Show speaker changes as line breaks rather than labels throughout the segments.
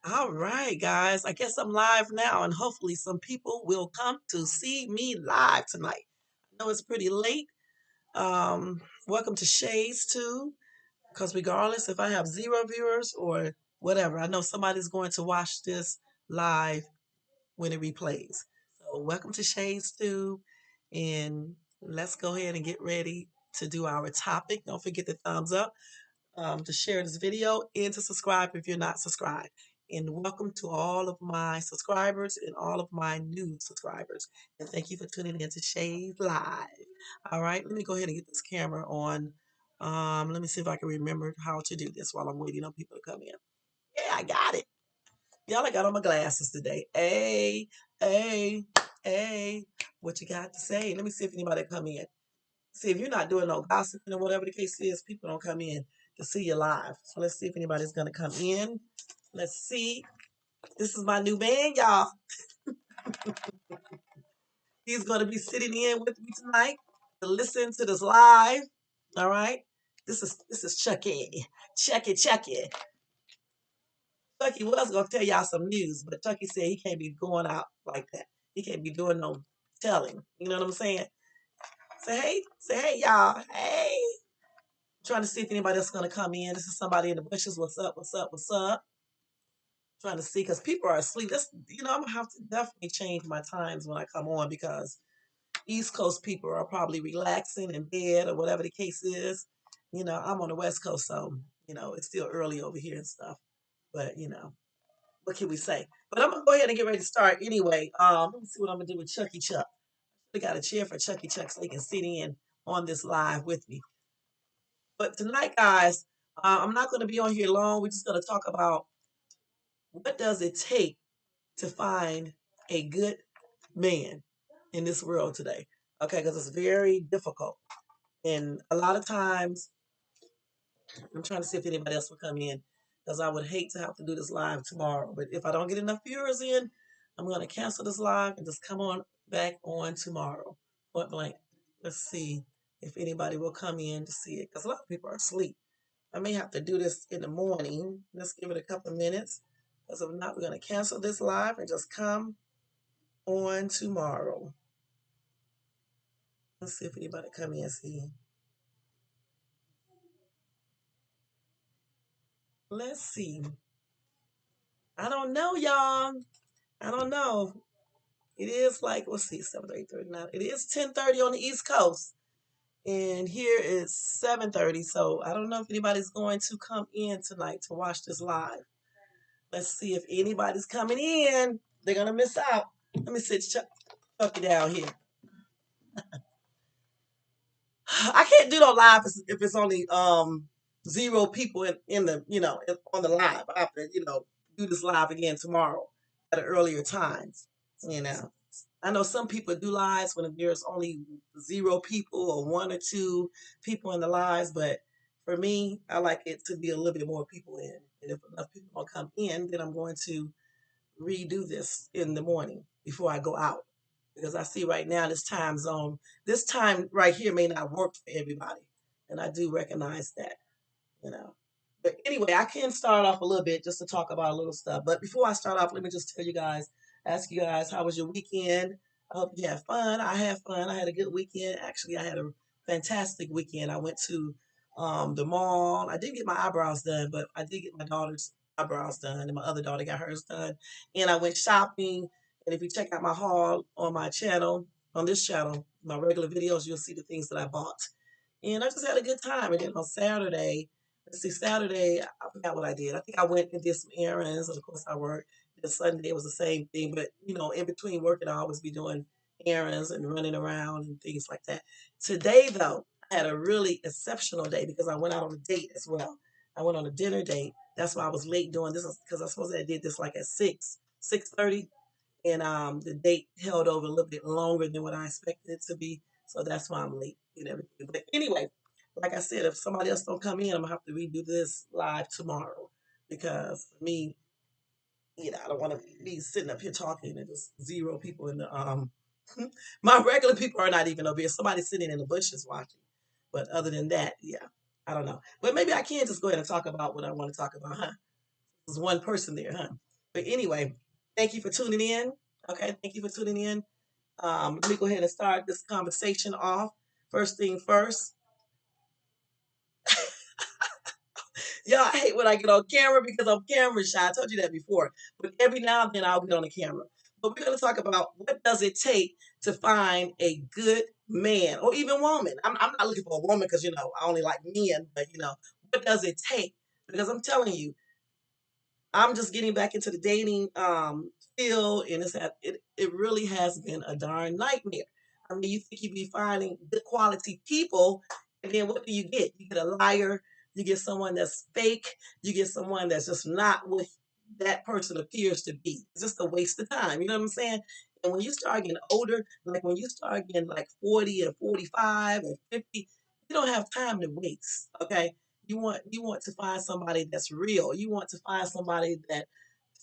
All right, guys. I guess I'm live now, and hopefully, some people will come to see me live tonight. I know it's pretty late. Welcome to Shades too, because regardless if I have zero viewers or whatever, I know somebody's going to watch this live when it replays. So, welcome to Shades too, and let's go ahead and get ready to do our topic. Don't forget the thumbs up to share this video and to subscribe if you're not subscribed. And welcome to all of my subscribers and all of my new subscribers. And thank you for tuning in to Shade Live. All right, let me go ahead and get this camera on. Let me see if I can remember how to do this while I'm waiting on people to come in. Yeah, I got it. Y'all, I got on my glasses today. Hey, hey, what you got to say? Let me see if anybody come in. See, if you're not doing no gossiping or whatever the case is, people don't come in to see you live. So let's see if anybody's gonna come in. Let's see. This is my new man, y'all. He's gonna be sitting in with me tonight to listen to this live. All right. This is Chucky. Chucky. Chucky was gonna tell y'all some news, but Chucky said he can't be going out like that. He can't be doing no telling. You know what I'm saying? Say hey, y'all. Hey. Trying to see if anybody else is gonna come in. This is somebody in the bushes. What's up? What's up? What's up? Trying to see because people are asleep. I'm gonna have to definitely change my times when I come on because East Coast people are probably relaxing in bed or whatever the case is. I'm on the West Coast, so it's still early over here and stuff. But what can we say? But I'm gonna go ahead and get ready to start anyway. Let me see what I'm gonna do with Chucky Chuck. We got a chair for Chucky Chuck so he can sit in on this live with me. But tonight, guys, I'm not going to be on here long. We're just going to talk about what does it take to find a good man in this world today. Okay, because it's very difficult. And a lot of times, I'm trying to see if anybody else will come in because I would hate to have to do this live tomorrow. But if I don't get enough viewers in, I'm going to cancel this live and just come on back on tomorrow. Point blank. Let's see if anybody will come in to see it because a lot of people are asleep. I may have to do this in the morning. Let's give it a couple of minutes. Because if not, we're going to cancel this live and just come on tomorrow. Let's see if anybody come in and see. Let's see. I don't know, y'all. I don't know. It is like, let's see, 7:39. It is 10:30 on the East Coast. And here is 7:30. So I don't know if anybody's going to come in tonight to watch this live. Let's see if anybody's coming in. They're going to miss out. Let me sit Chucky down here. I can't do no live if it's only zero people in the on the live. I have to do this live again tomorrow at an earlier time. You know, I know some people do lives when there's only zero people or one or two people in the lives, but for me, I like it to be a little bit more people in. And if enough people don't come in, then I'm going to redo this in the morning before I go out because I see right now this time right here may not work for everybody, and I do recognize that, you know. But anyway, I can start off a little bit just to talk about a little stuff. But before I start off, let me just tell you guys, ask you guys, how was your weekend? I hope you had fun. I had fun. I had a good weekend. Actually, I had a fantastic weekend. I went to the mall. I didn't get my eyebrows done, but I did get my daughter's eyebrows done, and my other daughter got hers done. And I went shopping. And if you check out my haul on my channel, on this channel, my regular videos, you'll see the things that I bought. And I just had a good time. And then on Saturday, let's see, Saturday, I forgot what I did. I think I went and did some errands, and of course I worked. The Sunday it was the same thing, but in between working, I always be doing errands and running around and things like that. Today, though, I had a really exceptional day because I went out on a date as well. I went on a dinner date. That's why I was late doing this because I supposed to have did this like at 6:30, and the date held over a little bit longer than what I expected it to be. So that's why I'm late and everything. But anyway, like I said, if somebody else don't come in, I'm gonna have to redo this live tomorrow because for me, I don't want to be sitting up here talking and just zero people in the my regular people are not even over here. Somebody's sitting in the bushes watching. But other than that, yeah, I don't know. But maybe I can just go ahead and talk about what I want to talk about, huh? There's one person there, huh? But anyway, thank you for tuning in. Okay, thank you for tuning in. Let me go ahead and start this conversation off. First thing first, y'all, I hate when I get on camera because I'm camera shy. I told you that before. But every now and then I'll get on the camera. But we're going to talk about what does it take to find a good man or even woman. I'm not looking for a woman because, I only like men. But, what does it take? Because I'm telling you, I'm just getting back into the dating field, and it really has been a darn nightmare. I mean, you think you be finding good quality people, and then what do you get? You get a liar, you get someone that's fake, you get someone that's just not what that person appears to be. It's just a waste of time. You know what I'm saying? And when you start getting older, like when you start getting like 40 and 45 and 50, you don't have time to waste. Okay, you want to find somebody that's real. You want to find somebody that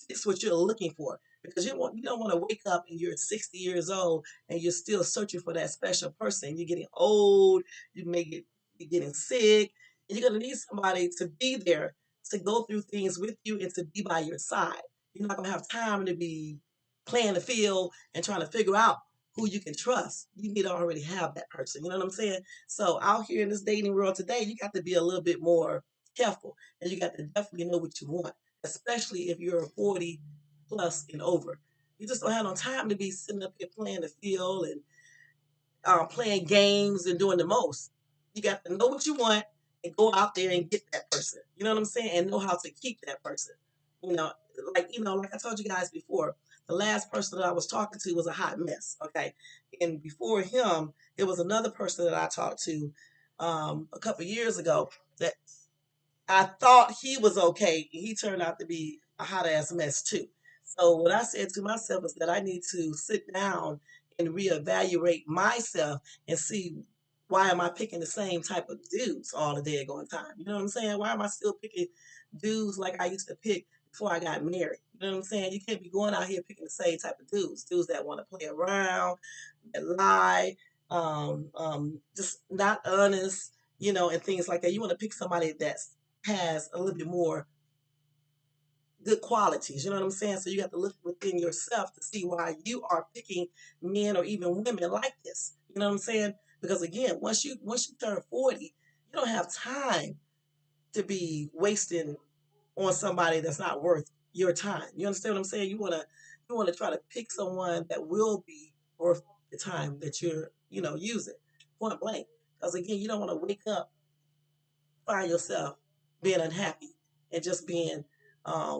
fits what you're looking for. Because you don't want to wake up and you're 60 years old and you're still searching for that special person. You're getting old, you may get you're getting sick, and you're gonna need somebody to be there to go through things with you and to be by your side. You're not gonna have time to be playing the field and trying to figure out who you can trust. You need to already have that person. You know what I'm saying? So out here in this dating world today, you got to be a little bit more careful, and you got to definitely know what you want, especially if you're 40 plus and over. You just don't have no time to be sitting up here playing the field and playing games and doing the most. You got to know what you want and go out there and get that person. You know what I'm saying? And know how to keep that person. You know, like I told you guys before, the last person that I was talking to was a hot mess. Okay, and before him, it was another person that I talked to a couple years ago that I thought he was okay. He turned out to be a hot ass mess too. So what I said to myself is that I need to sit down and reevaluate myself and see, why am I picking the same type of dudes all the daggone time? You know what I'm saying? Why am I still picking dudes like I used to pick before I got married? You know what I'm saying? You can't be going out here picking the same type of dudes that want to play around, that lie, just not honest, and things like that. You want to pick somebody that's has a little bit more good qualities. You know what I'm saying? So you have to look within yourself to see why you are picking men or even women like this. You know what I'm saying? Because again, once you turn 40, you don't have time to be wasting on somebody that's not worth your time. You understand what I'm saying? You wanna try to pick someone that will be worth the time that you're using. Point blank. Because again, you don't want to wake up, find yourself being unhappy and just being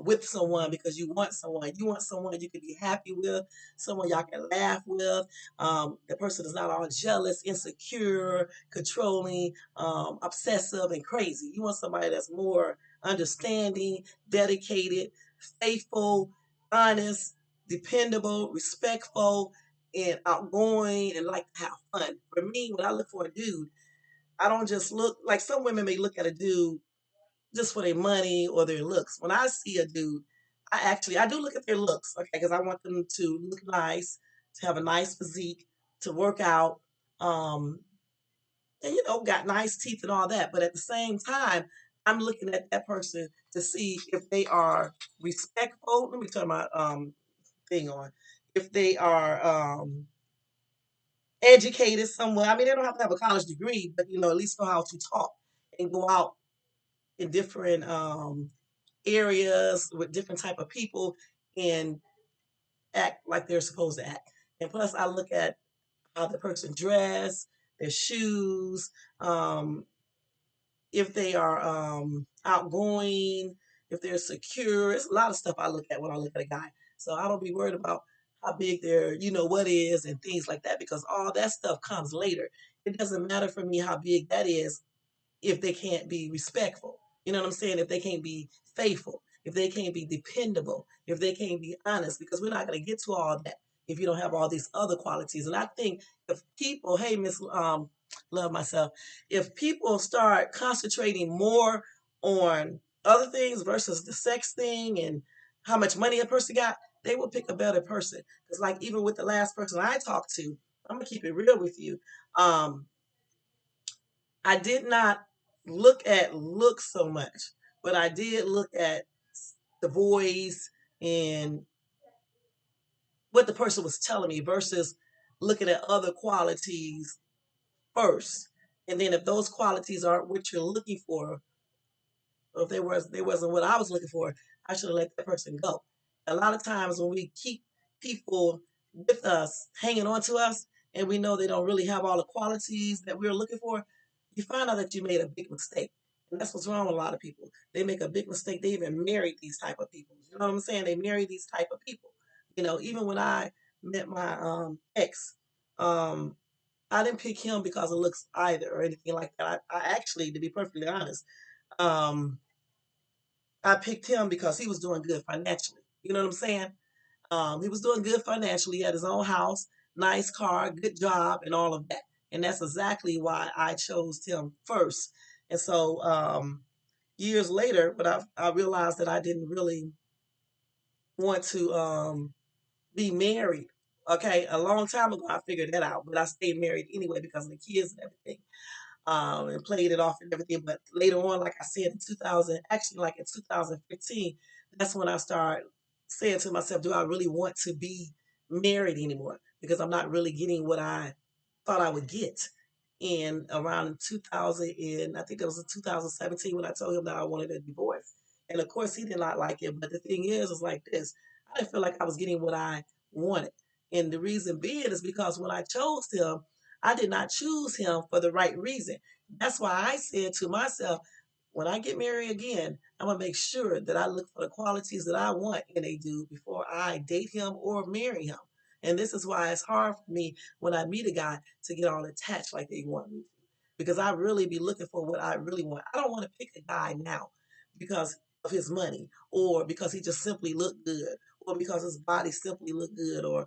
with someone because you want someone. You want someone you can be happy with, someone y'all can laugh with. The person is not all jealous, insecure, controlling, obsessive, and crazy. You want somebody that's more understanding, dedicated, faithful, honest, dependable, respectful, and outgoing, and like to have fun. For me, when I look for a dude, I don't just look like some women may look at a dude just for their money or their looks. When I see a dude, I do look at their looks, okay, because I want them to look nice, to have a nice physique, to work out, um, and got nice teeth and all that. But at the same time, I'm looking at that person to see if they are respectful. Let me turn my thing on. If they are educated somewhere. I mean, they don't have to have a college degree, but at least know how to talk and go out in different areas with different type of people and act like they're supposed to act. And plus, I look at how the person dress, their shoes, if they are outgoing, if they're secure. It's a lot of stuff I look at when I look at a guy. So I don't be worried about how big their, what is and things like that because all that stuff comes later. It doesn't matter for me how big that is if they can't be respectful. You know what I'm saying? If they can't be faithful, if they can't be dependable, if they can't be honest, because we're not going to get to all that if you don't have all these other qualities. And I think if people, hey, Miss Love Myself, if people start concentrating more on other things versus the sex thing and how much money a person got, they will pick a better person. Because like even with the last person I talked to, I'm gonna keep it real with you. Um, I did not look at looks so much, but I did look at the voice. and what the person was telling me versus looking at other qualities first. And then if those qualities aren't what you're looking for, or if they wasn't what I was looking for, I should have let that person go. A lot of times when we keep people with us, hanging on to us, and we know they don't really have all the qualities that we're looking for, you find out that you made a big mistake. And that's what's wrong with a lot of people. They make a big mistake. They even married these type of people. You know what I'm saying? They marry these type of people. Even when I met my ex, um, I didn't pick him because of looks either or anything like that. I actually, to be perfectly honest, um, I picked him because he was doing good financially. You know what I'm saying? He was doing good financially. He had his own house, nice car, good job, and all of that. And that's exactly why I chose him first. And so years later, but I realized that I didn't really want to be married. Okay, a long time ago, I figured that out, but I stayed married anyway because of the kids and everything. And played it off and everything. But later on, like I said, in 2000, actually like in 2015, that's when I started saying to myself, do I really want to be married anymore? Because I'm not really getting what I thought I would get. And around 2000, and I think it was in 2017 when I told him that I wanted a divorce. And of course, he did not like it. But the thing is like this: I didn't feel like I was getting what I wanted. And the reason being is because when I chose him, I did not choose him for the right reason. That's why I said to myself, when I get married again, I'm gonna make sure that I look for the qualities that I want in a dude before I date him or marry him. And this is why it's hard for me when I meet a guy to get all attached like they want me to. Because I really be looking for what I really want. I don't want to pick a guy now because of his money or because he just simply looked good or because his body simply looked good or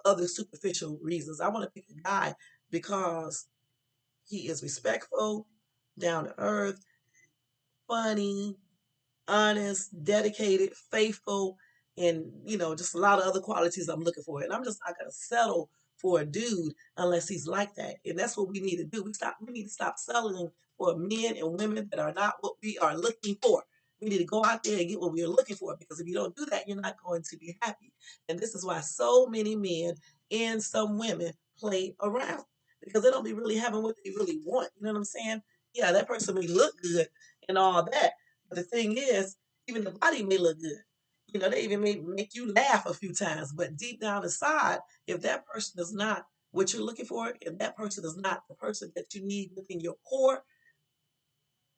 other superficial reasons. I want to pick a guy because he is respectful, down to earth, funny, honest, dedicated, faithful, and just a lot of other qualities I'm looking for. And I'm just not gonna settle for a dude unless he's like that. And that's what we need to do. We need to stop settling for men and women that are not what we are looking for. We need to go out there and get what we are looking for because if you don't do that, you're not going to be happy. And this is why so many men and some women play around because they don't be really having what they really want. You know what I'm saying? Yeah, that person may look good and all that, but the thing is, even the body may look good. They even may make you laugh a few times, but deep down inside, if that person is not what you're looking for, if that person is not the person that you need within your core,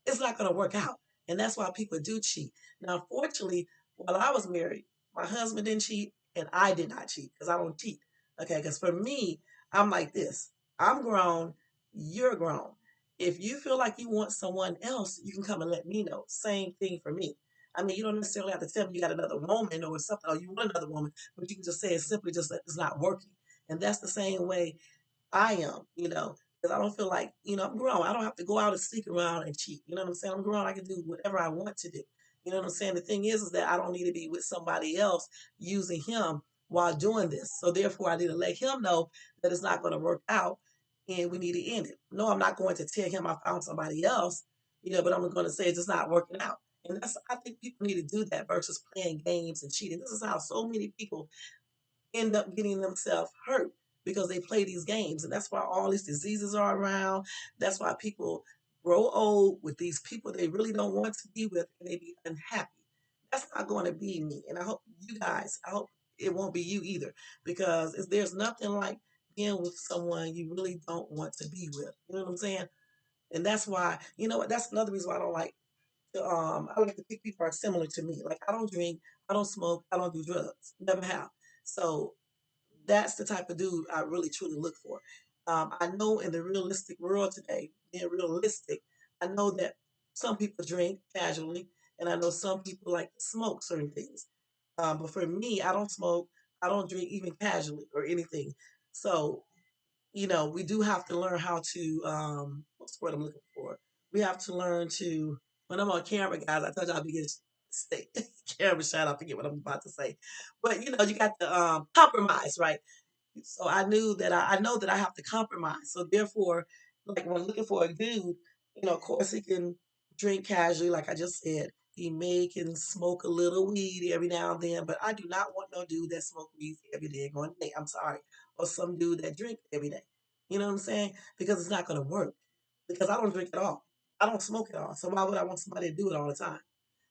it's not going to work out. And that's why people do cheat. Now, fortunately, while I was married, my husband didn't cheat and I did not cheat because I don't cheat. Okay, because for me, I'm like this: I'm grown, you're grown. If you feel like you want someone else, you can come and let me know. Same thing for me. I mean, you don't necessarily have to tell me you got another woman or something, or you want another woman, but you can just say it's simply just that it's not working. And that's the same way I am, because I don't feel like, I'm grown. I don't have to go out and sneak around and cheat. You know what I'm saying? I'm grown. I can do whatever I want to do. You know what I'm saying? The thing is that I don't need to be with somebody else using him while doing this. So therefore, I need to let him know that it's not going to work out and we need to end it. No, I'm not going to tell him I found somebody else, but I'm going to say it's just not working out. And I think people need to do that versus playing games and cheating. This is how so many people end up getting themselves hurt because they play these games. And that's why all these diseases are around. That's why people grow old with these people they really don't want to be with and they be unhappy. That's not going to be me. And I hope it won't be you either because there's nothing like being with someone you really don't want to be with. You know what I'm saying? And that's why, that's another reason why I like to pick people who are similar to me. Like I don't drink, I don't smoke, I don't do drugs. Never have. So that's the type of dude I really truly look for. I know in the realistic world today, being realistic, I know that some people drink casually, and I know some people like to smoke certain things. But for me, I don't smoke, I don't drink even casually or anything. So we do have to learn how to what's the word I'm looking for? We have to learn to when I'm on camera, guys, I told you I'll be getting stay, camera shot, I forget what I'm about to say. But you got to compromise, right? So I know that I have to compromise. So therefore, like when looking for a dude, of course he can drink casually, like I just said. He may can smoke a little weed every now and then, but I do not want no dude that smoke weed every day going day. I'm sorry. Or some dude that drink every day. You know what I'm saying? Because it's not gonna work. Because I don't drink at all. I don't smoke at all. So why would I want somebody to do it all the time?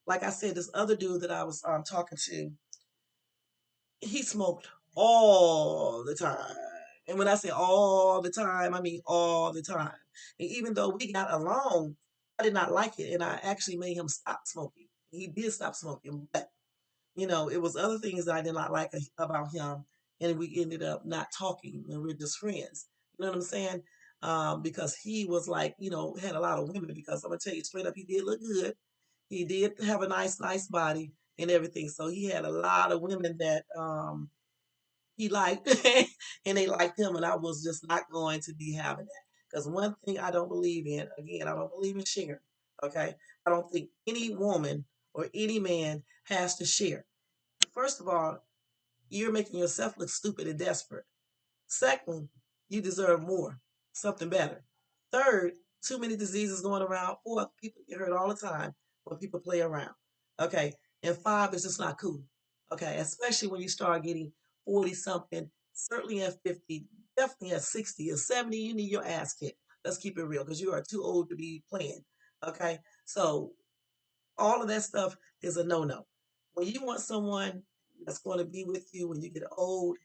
Like I said, this other dude that I was talking to, he smoked all the time. And when I say all the time, I mean all the time. And even though we got along, I did not like it. And I actually made him stop smoking. He did stop smoking. But, it was other things that I did not like about him. And we ended up not talking and we're just friends. You know what I'm saying? Because he was like, had a lot of women. Because I'm going to tell you straight up, he did look good. He did have a nice body and everything. So he had a lot of women that he liked and they liked him, and I was just not going to be having that. Because one thing I don't believe in, again, I don't believe in sharing. Okay, I don't think any woman or any man has to share. First of all, you're making yourself look stupid and desperate. Second, you deserve more, something better. Third, too many diseases going around. Fourth, people get hurt all the time when people play around. Okay. And five is just not cool. Okay. Especially when you start getting 40 something, certainly at 50, definitely at 60 or 70, you need your ass kicked. Let's keep it real because you are too old to be playing. Okay. So all of that stuff is a no-no. When you want someone that's going to be with you when you get old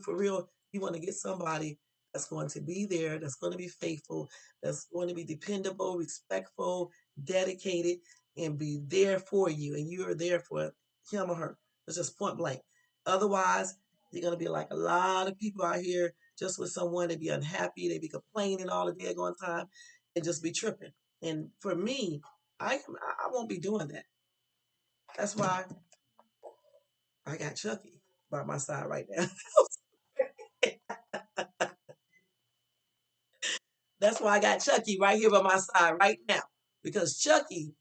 for real, you want to get somebody that's going to be there, that's going to be faithful, that's going to be dependable, respectful, dedicated, and be there for you. And you are there for him or her. It's just point blank. Otherwise, you're going to be like a lot of people out here just with someone. They be unhappy, they be complaining all the daggone time, and just be tripping. And for me, I won't be doing that. That's why I got Chucky by my side right now. That's why I got Chucky right here by my side right now. Because Chucky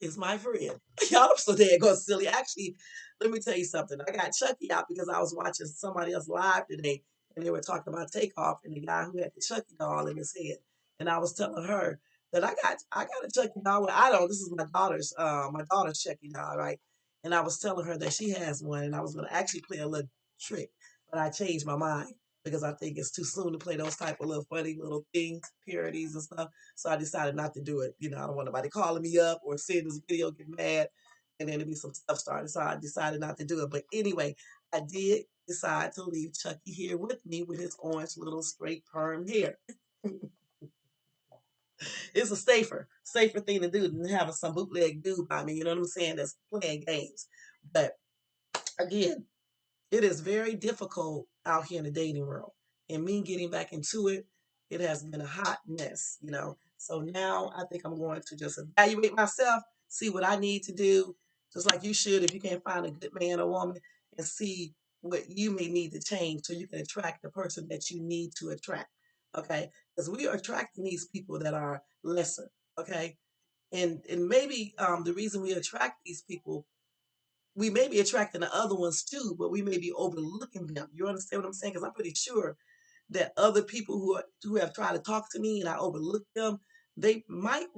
is my friend. Y'all are so damn silly. Actually, let me tell you something. I got Chucky out because I was watching somebody else live today and they were talking about Takeoff and the guy who had the Chucky doll in his head. And I was telling her that I got a Chucky doll. Well, I don't. This is my daughter's Chucky doll, right? And I was telling her that she has one, and I was going to actually play a little trick, but I changed my mind because I think it's too soon to play those type of little funny little things, parodies and stuff. So I decided not to do it. I don't want nobody calling me up or seeing this video get mad and then there be some stuff started. So I decided not to do it. But anyway, I did decide to leave Chucky here with me with his orange little straight perm hair. It's a safer thing to do than having some bootleg dude by me, you know what I'm saying, that's playing games. But again, it is very difficult out here in the dating world. And me getting back into it, it has been a hot mess. So now I think I'm going to just evaluate myself, see what I need to do, just like you should if you can't find a good man or woman, and see what you may need to change so you can attract the person that you need to attract. Okay? Because we are attracting these people that are lesser. Okay? And maybe the reason we attract these people, we may be attracting the other ones too, but we may be overlooking them. You understand what I'm saying? Because I'm pretty sure that other people who have tried to talk to me and I overlooked them, they might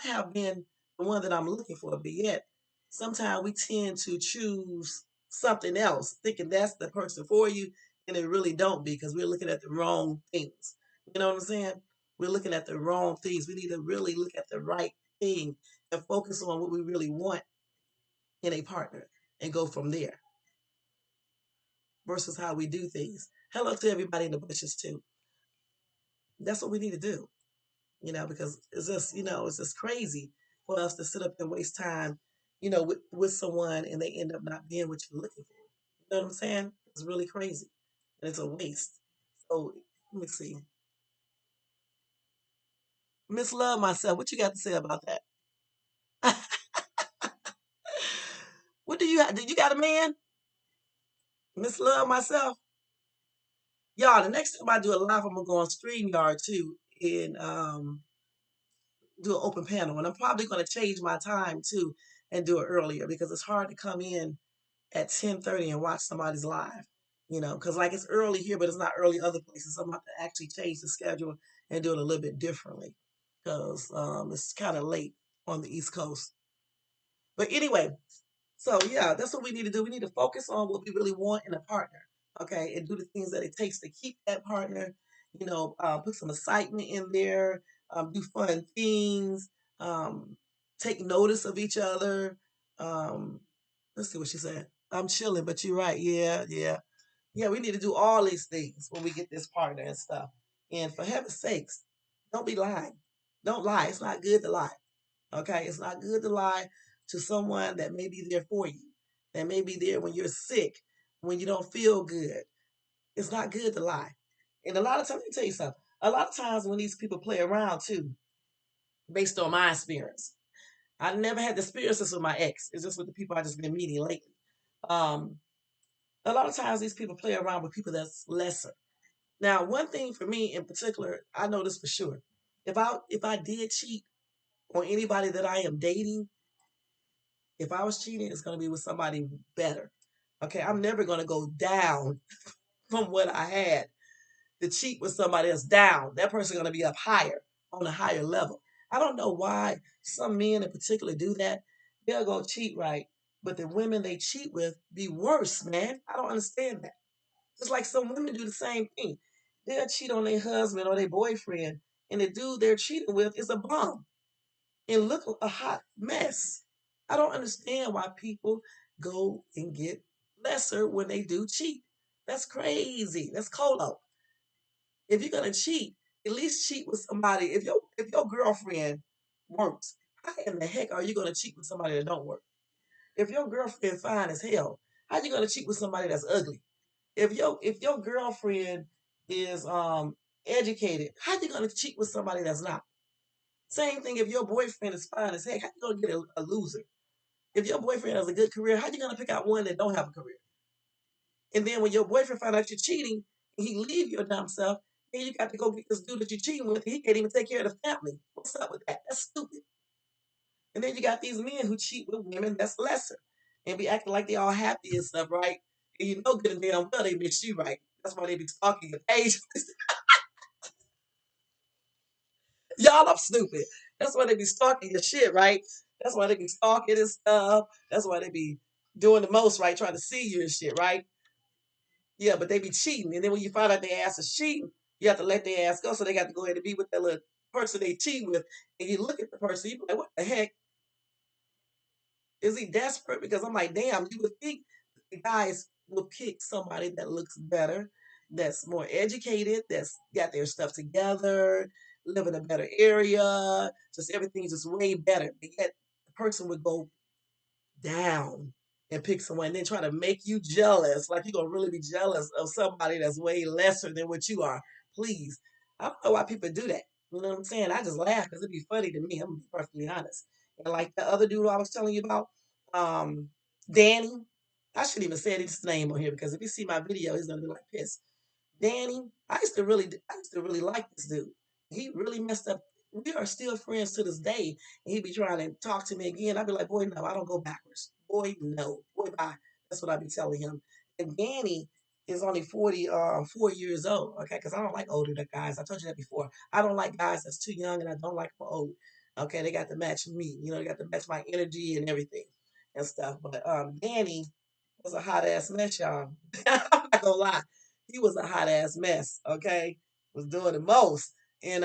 have been the one that I'm looking for. But yet, sometimes we tend to choose something else, thinking that's the person for you, and it really don't be because we're looking at the wrong things. You know what I'm saying? We're looking at the wrong things. We need to really look at the right thing and focus on what we really want in a partner and go from there versus how we do things. Hello to everybody in the bushes too. That's what we need to do, because it's just crazy for us to sit up and waste time, with someone and they end up not being what you're looking for. You know what I'm saying? It's really crazy. And it's a waste. So let me see. Miss Love myself, what you got to say about that? What do you have? Do you got a man? Miss Love myself? Y'all, the next time I do a live, I'm gonna go on StreamYard too and do an open panel. And I'm probably gonna change my time too and do it earlier because it's hard to come in at 10:30 and watch somebody's live. Because like it's early here, but it's not early other places. So I'm gonna have to actually change the schedule and do it a little bit differently because it's kind of late on the East Coast. But anyway, so yeah, that's what we need to do. We need to focus on what we really want in a partner, okay, and do the things that it takes to keep that partner. Put some excitement in there, do fun things, um, take notice of each other. Um, let's see what she said. I'm chilling, but you're right. Yeah, yeah, yeah. We need to do all these things when we get this partner and stuff. And for heaven's sakes, don't be lying. Don't lie. It's not good to lie. Okay, it's not good to lie to someone that may be there for you, that may be there when you're sick, when you don't feel good. It's not good to lie. And a lot of times, let me tell you something. A lot of times when these people play around too, based on my experience, I never had the experiences with my ex. It's just with the people I just been meeting lately. Um, a lot of times these people play around with people that's lesser. Now, one thing for me in particular, I know this for sure. If I did cheat on anybody that I am dating, if I was cheating, it's going to be with somebody better. Okay, I'm never going to go down from what I had to cheat with somebody else down. That person's going to be up higher on a higher level. I don't know why some men in particular do that. They'll go cheat, right? But the women they cheat with be worse, man. I don't understand that. It's like some women do the same thing. They'll cheat on their husband or their boyfriend, and the dude they're cheating with is a bum and look a hot mess. I don't understand why people go and get lesser when they do cheat. That's crazy. That's colo. If you're gonna cheat, at least cheat with somebody. If your girlfriend works, how in the heck are you gonna cheat with somebody that don't work? If your girlfriend fine as hell, how you gonna cheat with somebody that's ugly? If your girlfriend is educated, how you gonna cheat with somebody that's not? Same thing if your boyfriend is fine as heck, how you gonna get a loser? If your boyfriend has a good career, how you gonna pick out one that don't have a career? And then when your boyfriend find out you're cheating and he leave your dumb self, then you got to go get this dude that you're cheating with. He can't even take care of the family. What's up with that? That's stupid. And then you got these men who cheat with women that's lesser and be acting like they all happy and stuff, right? And you know good and damn well they miss you, right? That's why they be stalking your page. Y'all, I'm stupid. That's why they be stalking your shit, right? That's why they be stalking and stuff. That's why they be doing the most, right? Trying to see you and shit, right? Yeah, but they be cheating. And then when you find out their ass is cheating, you have to let their ass go. So they got to go ahead and be with that little person they cheat with. And you look at the person, you be like, what the heck? Is he desperate? Because I'm like, damn, you would think the guys will pick somebody that looks better, that's more educated, that's got their stuff together, live in a better area, just everything's just way better. But yet the person would go down and pick someone and then try to make you jealous. Like you're gonna really be jealous of somebody that's way lesser than what you are. Please. I don't know why people do that. You know what I'm saying? I just laugh because it'd be funny to me. I'm gonna be perfectly honest. And like the other dude I was telling you about, um, Danny. I shouldn't even say his name on here because if you see my video, he's gonna be like pissed. Danny, I used to really like this dude. He really messed up. We are still friends to this day. And he'd be trying to talk to me again. I'd be like, boy, no, I don't go backwards. Boy, no. Boy, bye. That's what I'd be telling him. And Danny is only 4 years old. Okay, because I don't like older guys. I told you that before. I don't like guys that's too young and I don't like them old. Okay, they got to match me. They got to match my energy and everything and stuff. But Danny was a hot ass mess, y'all. I'm not gonna lie. He was a hot ass mess, okay? Was doing the most. And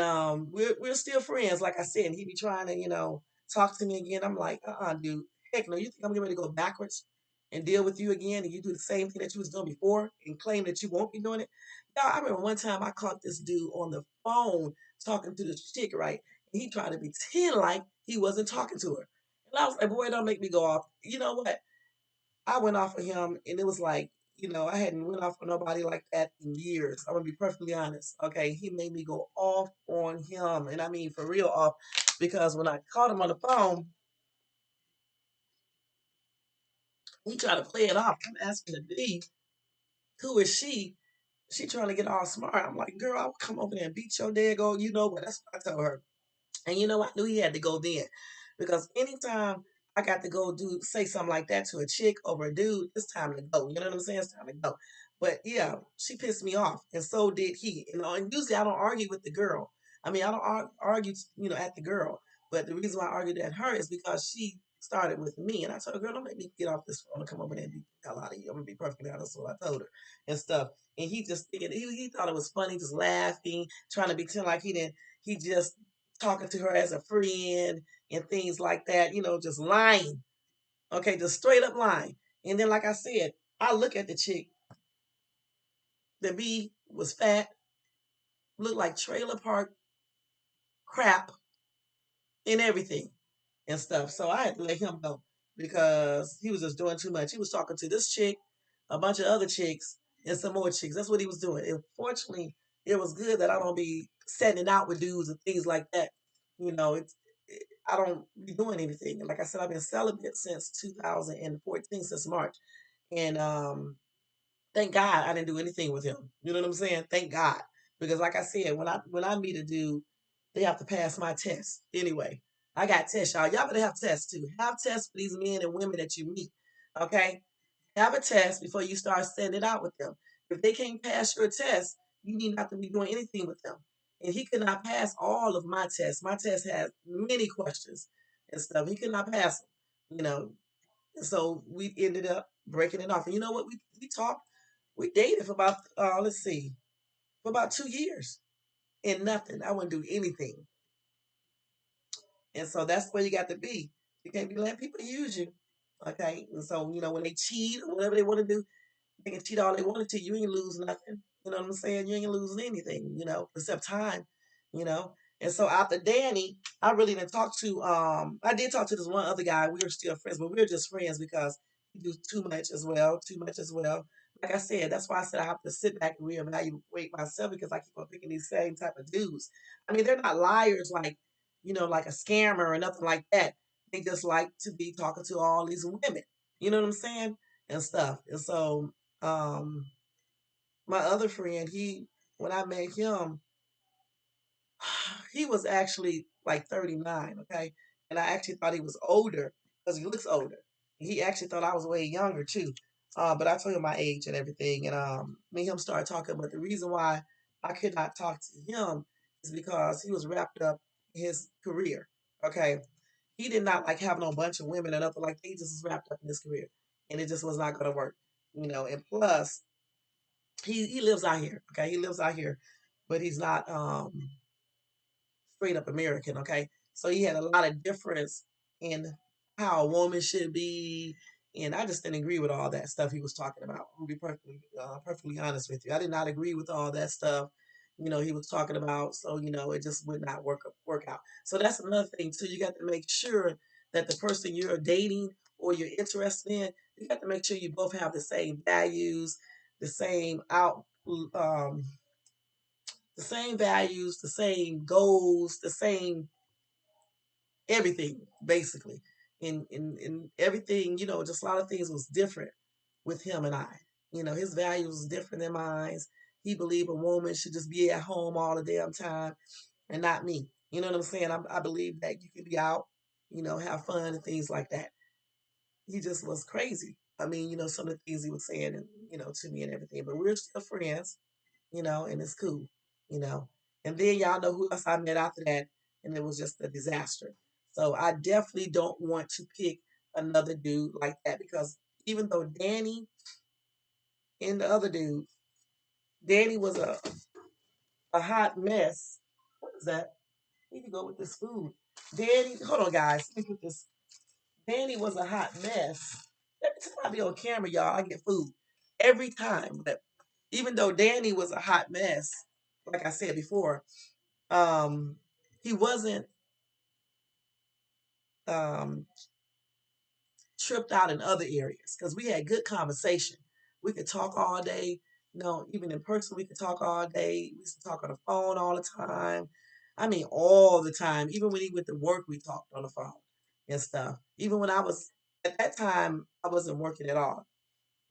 we're still friends, like I said. And he be trying to, talk to me again. I'm like, dude, heck no, you think I'm getting ready to go backwards and deal with you again and you do the same thing that you was doing before and claim that you won't be doing it? Yeah, I remember one time I caught this dude on the phone talking to this chick, right? And he tried to pretend like he wasn't talking to her. And I was like, boy, don't make me go off. You know what? I went off of him, and it was like, I hadn't went off of nobody like that in years. I'm gonna be perfectly honest. Okay, he made me go off on him, and I mean for real off, because when I called him on the phone, he tried to play it off. I'm asking the D, who is she? She trying to get all smart. I'm like, girl, I would come over there and beat your dago. You know what? That's what I told her. And I knew he had to go then. Because anytime I got to go say something like that to a chick over a dude, it's time to go. You know what I'm saying? It's time to go. But yeah, she pissed me off. And so did he. And usually I don't argue with the girl. I mean, I don't argue, at the girl. But the reason why I argued at her is because she started with me. And I told her, girl, don't make me get off this phone and come over there and beat the hell out of you. I'm gonna be perfectly honest with what I told her and stuff. And he just he thought it was funny, just laughing, trying to pretend like he didn't. He just talking to her as a friend and things like that. Just lying. Okay, just straight up lying. And then, like I said, I look at the chick. The B was fat, looked like trailer park crap and everything and stuff. So I had to let him go because he was just doing too much. He was talking to this chick, a bunch of other chicks, and some more chicks. That's what he was doing. And fortunately, it was good that I don't be setting it out with dudes and things like that. I don't be doing anything. And like I said, I've been celibate since 2014, since March. And thank God I didn't do anything with him. You know what I'm saying? Thank God. Because like I said, when I meet a dude, they have to pass my test. Anyway, I got tests, y'all. Y'all better have tests too. Have tests for these men and women that you meet. Okay? Have a test before you start setting it out with them. If they can't pass your test, you need not to be doing anything with them. And he could not pass all of my tests. My test has many questions and stuff. He could not pass them. You know, and so we ended up breaking it off. And you know what? We talked, we dated for about let's see, for about 2 years and nothing. I wouldn't do anything. And so that's where you got to be. You can't be letting people use you. Okay. And so, when they cheat or whatever they want to do, they can cheat all they wanted to. You ain't lose nothing. You know what I'm saying? You ain't losing anything, except time, you know. And so after Danny, I really didn't talk to I did talk to this one other guy. We were still friends, but we were just friends because he do too much as well, too much as well. Like I said, that's why I said I have to sit back and reevaluate myself because I keep on picking these same type of dudes. I mean, they're not liars like, like a scammer or nothing like that. They just like to be talking to all these women. You know what I'm saying? And stuff. And so um, my other friend, when I met him, he was actually like 39, okay? And I actually thought he was older because he looks older. He actually thought I was way younger too. But I told him my age and everything, and me and him started talking. But the reason why I could not talk to him is because he was wrapped up in his career. Okay, he did not like having a bunch of women and nothing like that. He just was wrapped up in his career, and it just was not going to work. And plus, he lives out here. Okay, he lives out here, but he's not straight up American. Okay, so he had a lot of difference in how a woman should be, and I just didn't agree with all that stuff he was talking about. I'm gonna be perfectly honest with you. I did not agree with all that stuff. He was talking about. So it just would not work out. So that's another thing too. You got to make sure that the person you're dating or you're interested in, you got to make sure you both have the same values, the same um, the same values, the same goals, the same everything, basically. In everything, just a lot of things was different with him and I. His values was different than mine. He believed a woman should just be at home all the damn time and not me. You know what I'm saying? I believe that you can be out, have fun and things like that. He just was crazy. I mean, some of the things he was saying and, to me and everything. But we're still friends, and it's cool, you know. And then y'all know who else I met after that, and it was just a disaster. So I definitely don't want to pick another dude like that because even though Danny and the other dude, Danny was a hot mess. What is that? We can go with this food. Danny, hold on, guys. Let me put this. Danny was a hot mess. Every time I be on camera, y'all, I get food every time. But even though Danny was a hot mess, like I said before, um, he wasn't um, tripped out in other areas because we had good conversation. We could talk all day. Even in person, we could talk all day. We used to talk on the phone all the time. I mean, all the time. Even when he went to work, we talked on the phone and stuff. Even when I was at that time, I wasn't working at all.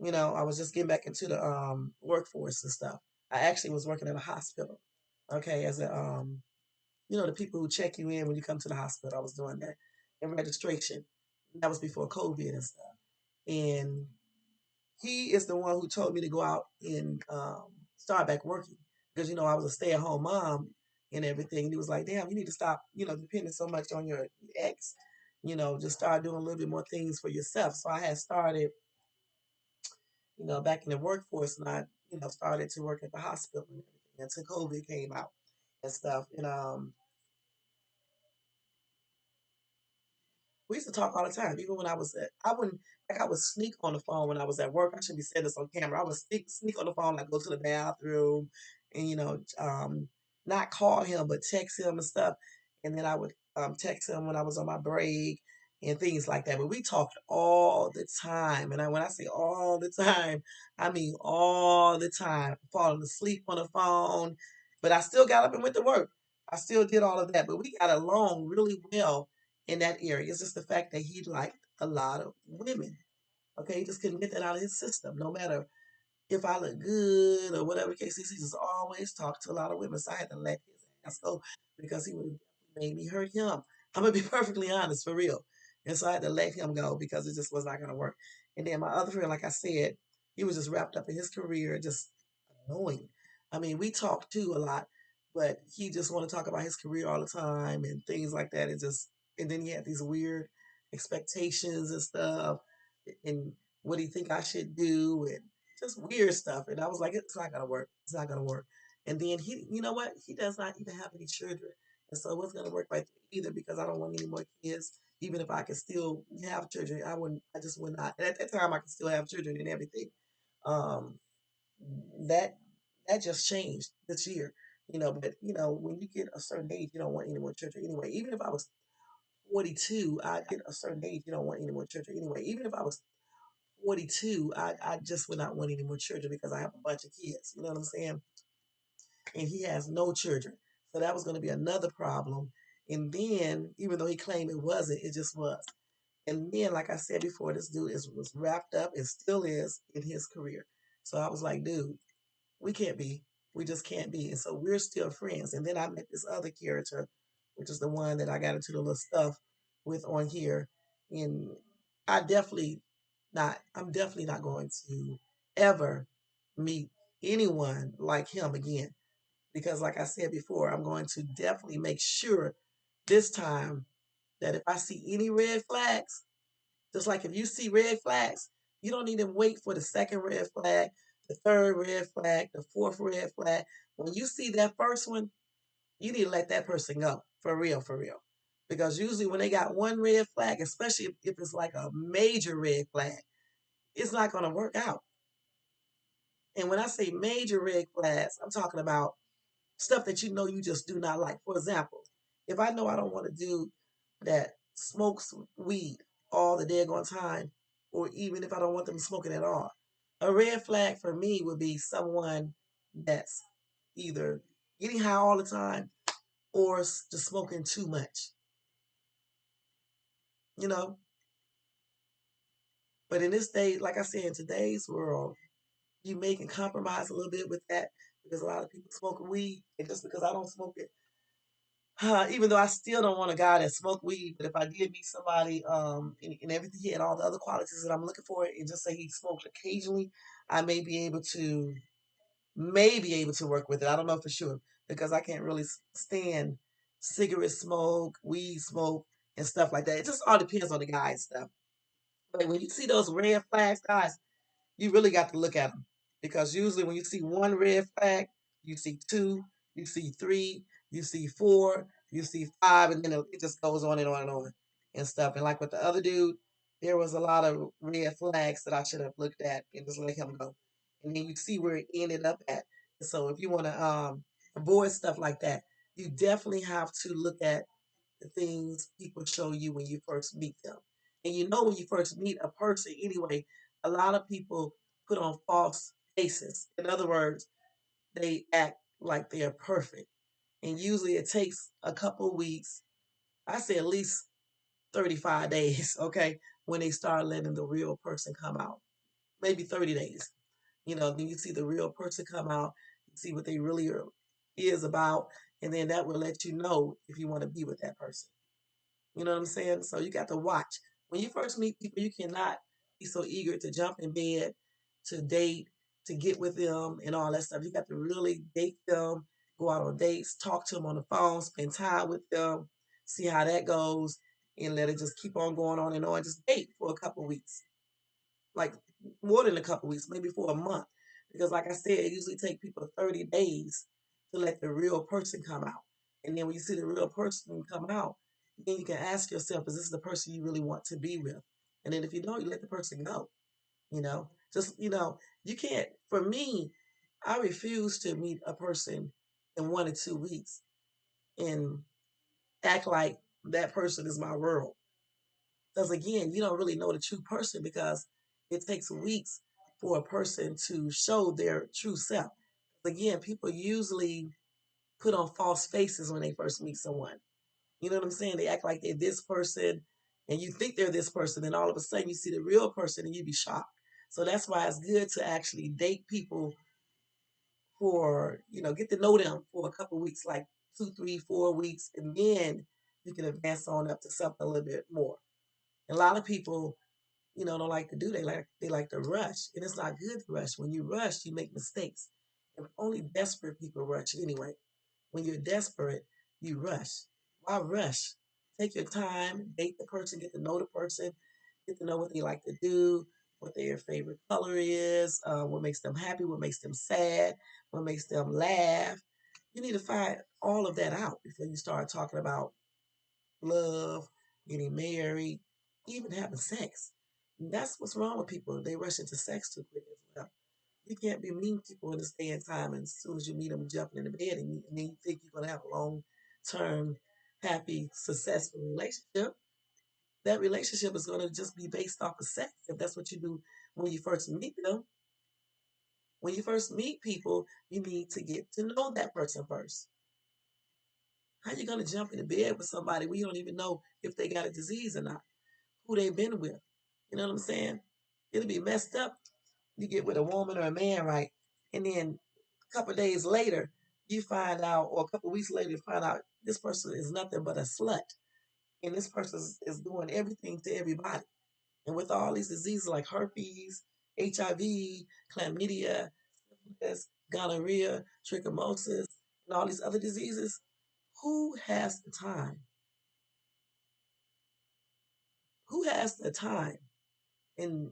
I was just getting back into the workforce and stuff. I actually was working at a hospital. Okay, as a the people who check you in when you come to the hospital. I was doing that and registration. That was before COVID and stuff. And he is the one who told me to go out and start back working because I was a stay-at-home mom and everything. And he was like, "Damn, you need to stop, depending so much on your ex." just start doing a little bit more things for yourself. So I had started, back in the workforce, and I, started to work at the hospital and everything until COVID came out and stuff. And we used to talk all the time, even when I wouldn't, like I would sneak on the phone when I was at work. I should be saying this on camera. I would sneak on the phone, like go to the bathroom and, not call him, but text him and stuff. And then I would text him when I was on my break and things like that. But we talked all the time. And when I say all the time, I mean all the time. Falling asleep on the phone. But I still got up and went to work. I still did all of that. But we got along really well in that area. It's just the fact that he liked a lot of women. Okay, he just couldn't get that out of his system. No matter if I look good or whatever the case is, he just always talked to a lot of women. So I had to let his ass go because he would have made me hurt him. I'm gonna be perfectly honest, for real. And so I had to let him go because it just was not gonna work. And then my other friend, like I said, he was just wrapped up in his career, just annoying. I mean, we talked too a lot, but he just want to talk about his career all the time and things like that. And then he had these weird expectations and stuff, and what do you think I should do, and just weird stuff. And I was like, it's not gonna work. It's not gonna work. And then he, you know what? He does not even have any children, and so it wasn't gonna work right either because I don't want any more kids. Even if I could still have children, I wouldn't. I just would not. And at that time, I could still have children and everything. Um, that that just changed this year. But when you get a certain age, you don't want any more children anyway. Even if I was 42, I get a certain age, you don't want any more children anyway. Even if I was 42, I just would not want any more children because I have a bunch of kids. You know what I'm saying? And he has no children. So that was going to be another problem. And then, even though he claimed it wasn't, it just was. And then, like I said before, this dude was wrapped up and still is in his career. So I was like, dude, we can't be. We just can't be. And so we're still friends. And then I met this other character, which is the one that I got into the little stuff with on here. And I'm definitely not going to ever meet anyone like him again. Because like I said before, I'm going to definitely make sure this time that if I see any red flags, just like if you see red flags, you don't even wait for the second red flag, the third red flag, the fourth red flag. When you see that first one, you need to let that person go. For real, for real. Because usually when they got one red flag, especially if it's like a major red flag, it's not going to work out. And when I say major red flags, I'm talking about stuff that you know you just do not like. For example, if I know I don't want to do that smokes weed all the daggone time, or even if I don't want them smoking at all, a red flag for me would be someone that's either getting high all the time or just smoking too much, you know. But in this day, like I said, in today's world, you may can compromise a little bit with that because a lot of people smoke weed, and just because I don't smoke it, even though I still don't want a guy that smoked weed, but if I did meet somebody, and everything, he had all the other qualities that I'm looking for, and just say he smoked occasionally, I may be able to work with it. I don't know for sure because I can't really stand cigarette smoke, weed smoke, and stuff like that. It just all depends on the guy and stuff. But when you see those red flags, guys, you really got to look at them because usually when you see one red flag, you see two, you see three, you see four, you see five, and then it just goes on and on and on and stuff. And like with the other dude, there was a lot of red flags that I should have looked at and just let him go. And then you see where it ended up at. So if you want to avoid stuff like that, you definitely have to look at the things people show you when you first meet them. And when you first meet a person anyway, a lot of people put on false faces. In other words, they act like they're perfect. And usually it takes a couple weeks, I say at least 35 days, okay, when they start letting the real person come out. Maybe 30 days. Then you see the real person come out, you see what they really is about, and then that will let you know if you want to be with that person. You know what I'm saying? So you got to watch. When you first meet people, you cannot be so eager to jump in bed, to date, to get with them and all that stuff. You got to really date them, go out on dates, talk to them on the phone, spend time with them, see how that goes. and let it just keep on going on and on. Just date for a couple weeks, like more than a couple weeks, maybe for a month. Because like I said, it usually take people 30 days to let the real person come out. And then when you see the real person come out, then you can ask yourself, is this the person you really want to be with? And then if you don't, you let the person go. Just, you can't, for me, I refuse to meet a person in 1 or 2 weeks and act like that person is my world. Because again, you don't really know the true person because it takes weeks for a person to show their true self. Again, people usually put on false faces when they first meet someone. You know what I'm saying? They act like they're this person and you think they're this person, and all of a sudden you see the real person and you be shocked. So that's why it's good to actually date people for, get to know them for a couple of weeks, like 2, 3, 4 weeks, and then you can advance on up to something a little bit more. And a lot of people, don't like to do. They like to rush, and it's not good to rush. When you rush, you make mistakes, and only desperate people rush anyway. When you're desperate, you rush. Why rush? Take your time, date the person, get to know the person, get to know what they like to do, what their favorite color is, what makes them happy, what makes them sad, what makes them laugh. You need to find all of that out before you start talking about love, getting married, even having sex. That's what's wrong with people. They rush into sex too quick as well. You can't be meeting people in this day and time, and as soon as you meet them, jumping in the bed, and then you think you're going to have a long term, happy, successful relationship. That relationship is going to just be based off of sex if that's what you do when you first meet them. When you first meet people, you need to get to know that person first. How you going to jump in the bed with somebody when you don't even know if they got a disease or not, who they've been with? You know what I'm saying? It'll be messed up. You get with a woman or a man, right? And then a couple of days later, you find out, or a couple of weeks later, you find out this person is nothing but a slut. And this person is doing everything to everybody. And with all these diseases like herpes, HIV, chlamydia, syphilis, gonorrhea, trichomosis, and all these other diseases, who has the time? Who has the time? And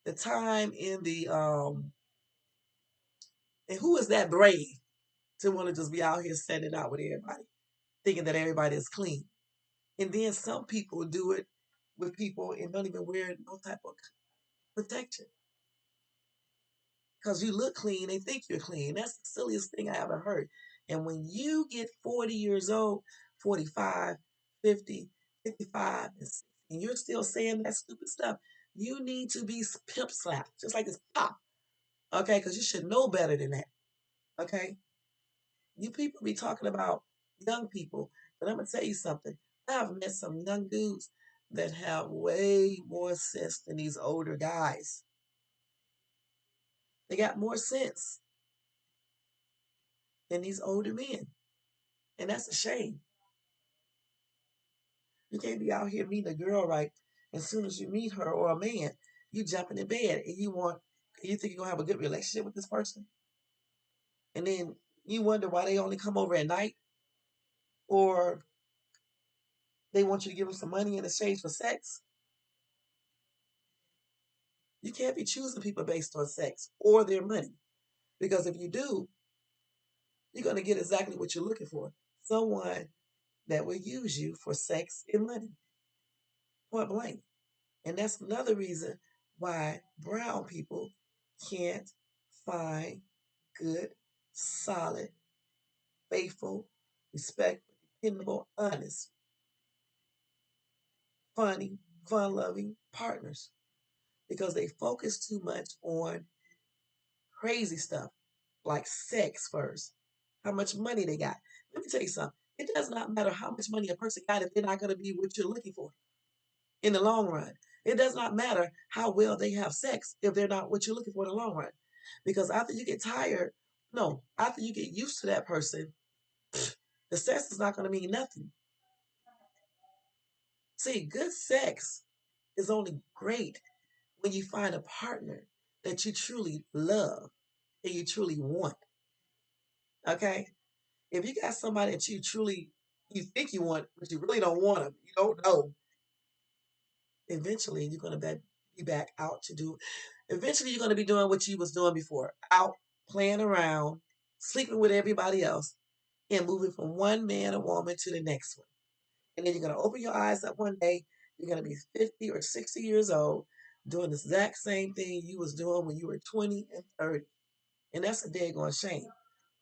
the time in the and who is that brave to want to just be out here setting it out with everybody, thinking that everybody is clean? And then some people do it with people and don't even wear no type of protection because you look clean, they think you're clean. That's the silliest thing I ever heard. And when you get 40 years old, 45, 50, 55, and you're still saying that stupid stuff, you need to be pimp slapped, just like it's pop, okay? Because you should know better than that, okay? You people be talking about young people, but I'm going to tell you something. I've met some young dudes that have way more sense than these older guys. They got more sense than these older men. And that's a shame. You can't be out here meeting a girl, right? As soon as you meet her or a man, you jumping in bed and you think you're gonna have a good relationship with this person. And then you wonder why they only come over at night or they want you to give them some money in exchange for sex. You can't be choosing people based on sex or their money. Because if you do, you're gonna get exactly what you're looking for. Someone that will use you for sex and money. Point blank. And that's another reason why brown people can't find good, solid, faithful, respectful, dependable, honest, funny, fun loving partners because they focus too much on crazy stuff like sex first, how much money they got. Let me tell you something. It does not matter how much money a person got if they're not going to be what you're looking for in the long run. It does not matter how well they have sex if they're not what you're looking for in the long run. Because after you get tired, no, after you get used to that person, the sex is not going to mean nothing. See, good sex is only great when you find a partner that you truly love and you truly want. Okay? If you got somebody that you truly You think you want, but you really don't want them. You don't know. Eventually, you're going to be back out to do. Eventually, you're going to be doing what you was doing before, out playing around, sleeping with everybody else, and moving from one man or woman to the next one. And then you're going to open your eyes up one day. You're going to be 50 or 60 years old, doing the exact same thing you was doing when you were 20 and 30. And that's a daggone shame.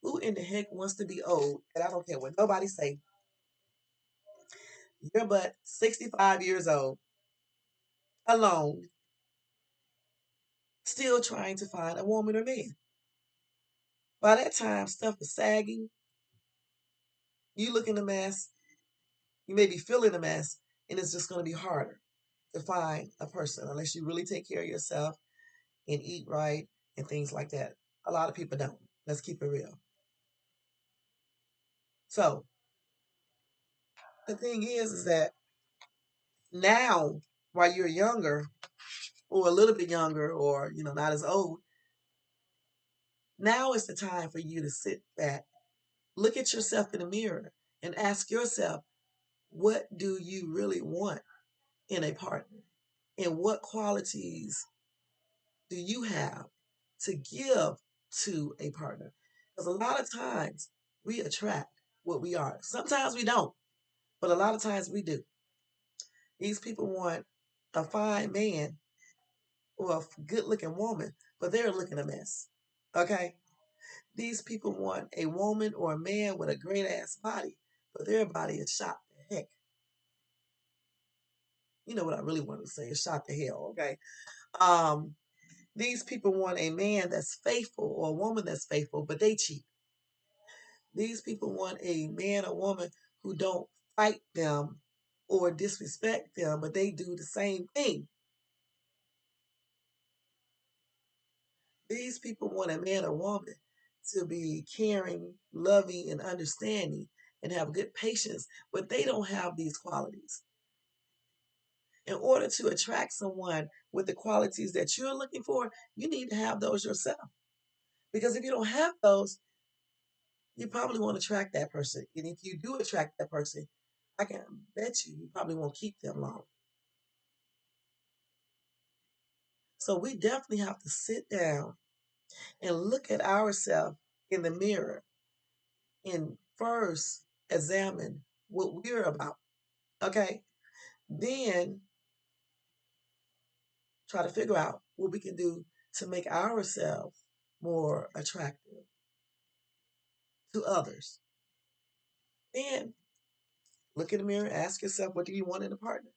Who in the heck wants to be old? And I don't care what nobody say. You're but 65 years old, alone, still trying to find a woman or man. By that time, stuff is sagging. You looking a mess. You may be feeling a mess, and it's just going to be harder to find a person unless you really take care of yourself and eat right and things like that. A lot of people don't. Let's keep it real. So the thing is that now, while you're younger or a little bit younger or not as old, now is the time for you to sit back, look at yourself in the mirror, and ask yourself, what do you really want in a partner? And what qualities do you have to give to a partner? Because a lot of times we attract what we are. Sometimes we don't, but a lot of times we do. These people want a fine man or a good looking woman, but they're looking a mess. Okay? These people want a woman or a man with a great ass body, but their body is shot to heck. You know what I really want to say is shot to hell, okay? Um, these people want a man that's faithful or a woman that's faithful, but they cheat. These people want a man or woman who don't fight them or disrespect them, but they do the same thing. These people want a man or woman to be caring, loving, and understanding and have good patience, but they don't have these qualities. In order to attract someone with the qualities that you're looking for, you need to have those yourself. Because if you don't have those, you probably won't attract that person. And if you do attract that person, I can bet you probably won't keep them long. So we definitely have to sit down and look at ourselves in the mirror and first examine what we're about. Okay. Then try to figure out what we can do to make ourselves more attractive to others. And look in the mirror, ask yourself, what do you want in a partner?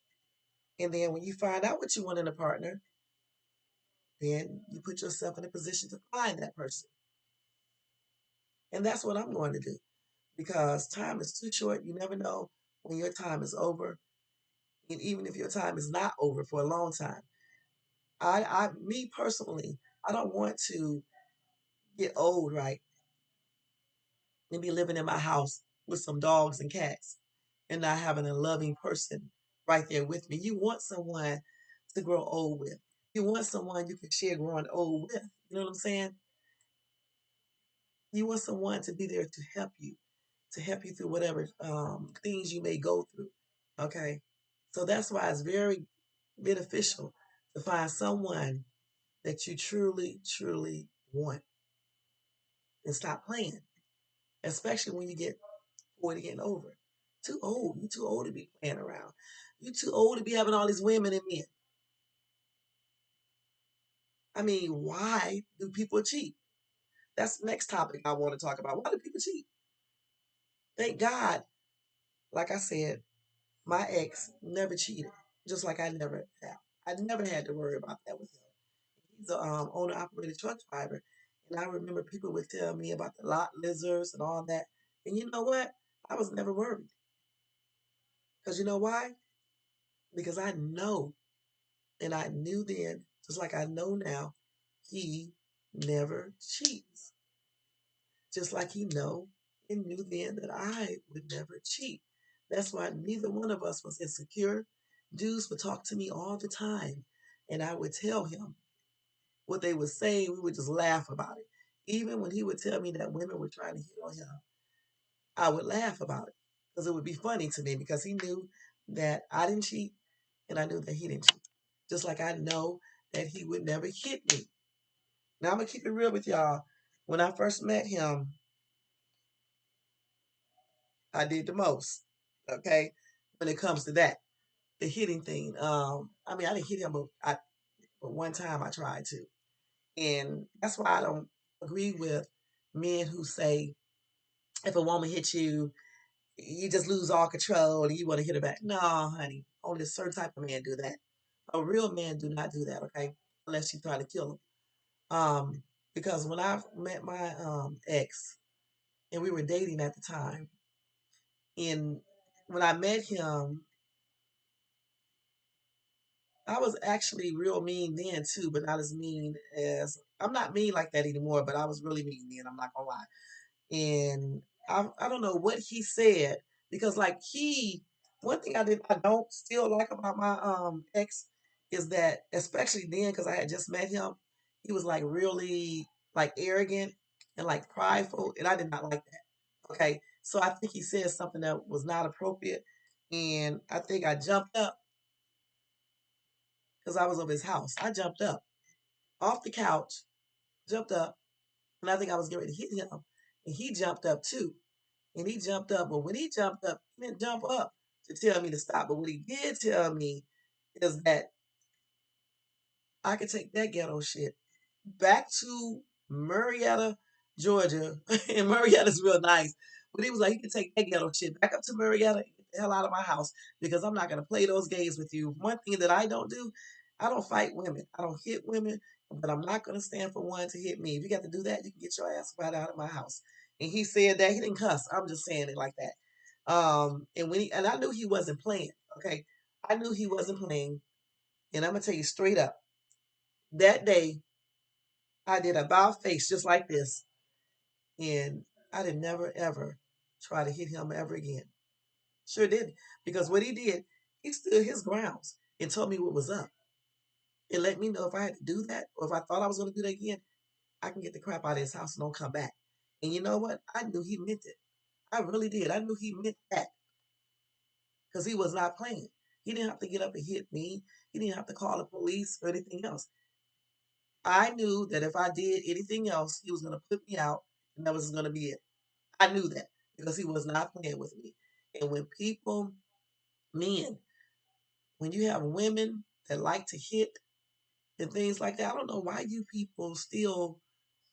And then when you find out what you want in a partner, then you put yourself in a position to find that person. And that's what I'm going to do because time is too short. You never know when your time is over. And even if your time is not over for a long time, me personally, I don't want to get old, right, and be living in my house with some dogs and cats and not having a loving person right there with me. You want someone to grow old with. You want someone you can share growing old with. You know what I'm saying? You want someone to be there to help you through whatever things you may go through. Okay. So that's why it's very beneficial to find someone that you truly, truly want and stop playing, especially when you get 40 and over. Too old. You're too old to be playing around. You're too old to be having all these women and men. I mean, why do people cheat? That's the next topic I want to talk about. Why do people cheat? Thank God, like I said, my ex never cheated, just like I never have. I never had to worry about that with him. He's a owner operated truck driver, and I remember people would tell me about the lot lizards and all that. And you know what? I was never worried because you know why? Because I know, and I knew then, just like I know now, he never cheats. Just like he know and knew then that I would never cheat. That's why neither one of us was insecure. Dudes would talk to me all the time, and I would tell him what they would say. We would just laugh about it. Even when he would tell me that women were trying to hit on him, I would laugh about it because it would be funny to me because he knew that I didn't cheat and I knew that he didn't cheat. Just like I know that he would never hit me. Now I'm gonna keep it real with y'all. When I first met him, I did the most. Okay, when it comes to that, the hitting thing. I mean, I didn't hit him, but one time I tried to, and that's why I don't agree with men who say if a woman hits you, you just lose all control and you want to hit her back. No, honey, only a certain type of man do that. A real man do not do that. Okay, unless you try to kill him. Because when I met my ex and we were dating at the time, and when I met him, I was actually real mean then too, but not as mean as I'm not mean like that anymore. But I was really mean then. I'm not gonna lie. And I don't know what he said because like he one thing I don't still like about my ex is that especially then because I had just met him, he was like really like arrogant and like prideful, and I did not like that. Okay, so I think he said something that was not appropriate, and I think I jumped up because I was over his house. I jumped up off the couch, jumped up, and I think I was getting ready to hit him, and he jumped up too. And he jumped up. But when he jumped up, he didn't jump up to tell me to stop. But what he did tell me is that I could take that ghetto shit back to Marietta, Georgia. And Marietta's real nice. But he was like, you can take that ghetto shit back up to Marietta and get the hell out of my house because I'm not going to play those games with you. One thing that I don't do, I don't fight women. I don't hit women, but I'm not going to stand for one to hit me. If you got to do that, you can get your ass right out of my house. And he said that. He didn't cuss. I'm just saying it like that. And I knew he wasn't playing. Okay. I knew he wasn't playing. And I'm going to tell you straight up that day, I did a bow face just like this. And I did never ever try to hit him ever again. Sure did. Because what he did, he stood his grounds and told me what was up. And let me know if I had to do that or if I thought I was going to do that again, I can get the crap out of his house and don't come back. And you know what? I knew he meant it. I really did. I knew he meant that because he was not playing. He didn't have to get up and hit me. He didn't have to call the police or anything else. I knew that if I did anything else, he was going to put me out and that was going to be it. I knew that because he was not playing with me. And when people, men, when you have women that like to hit and things like that, I don't know why you people still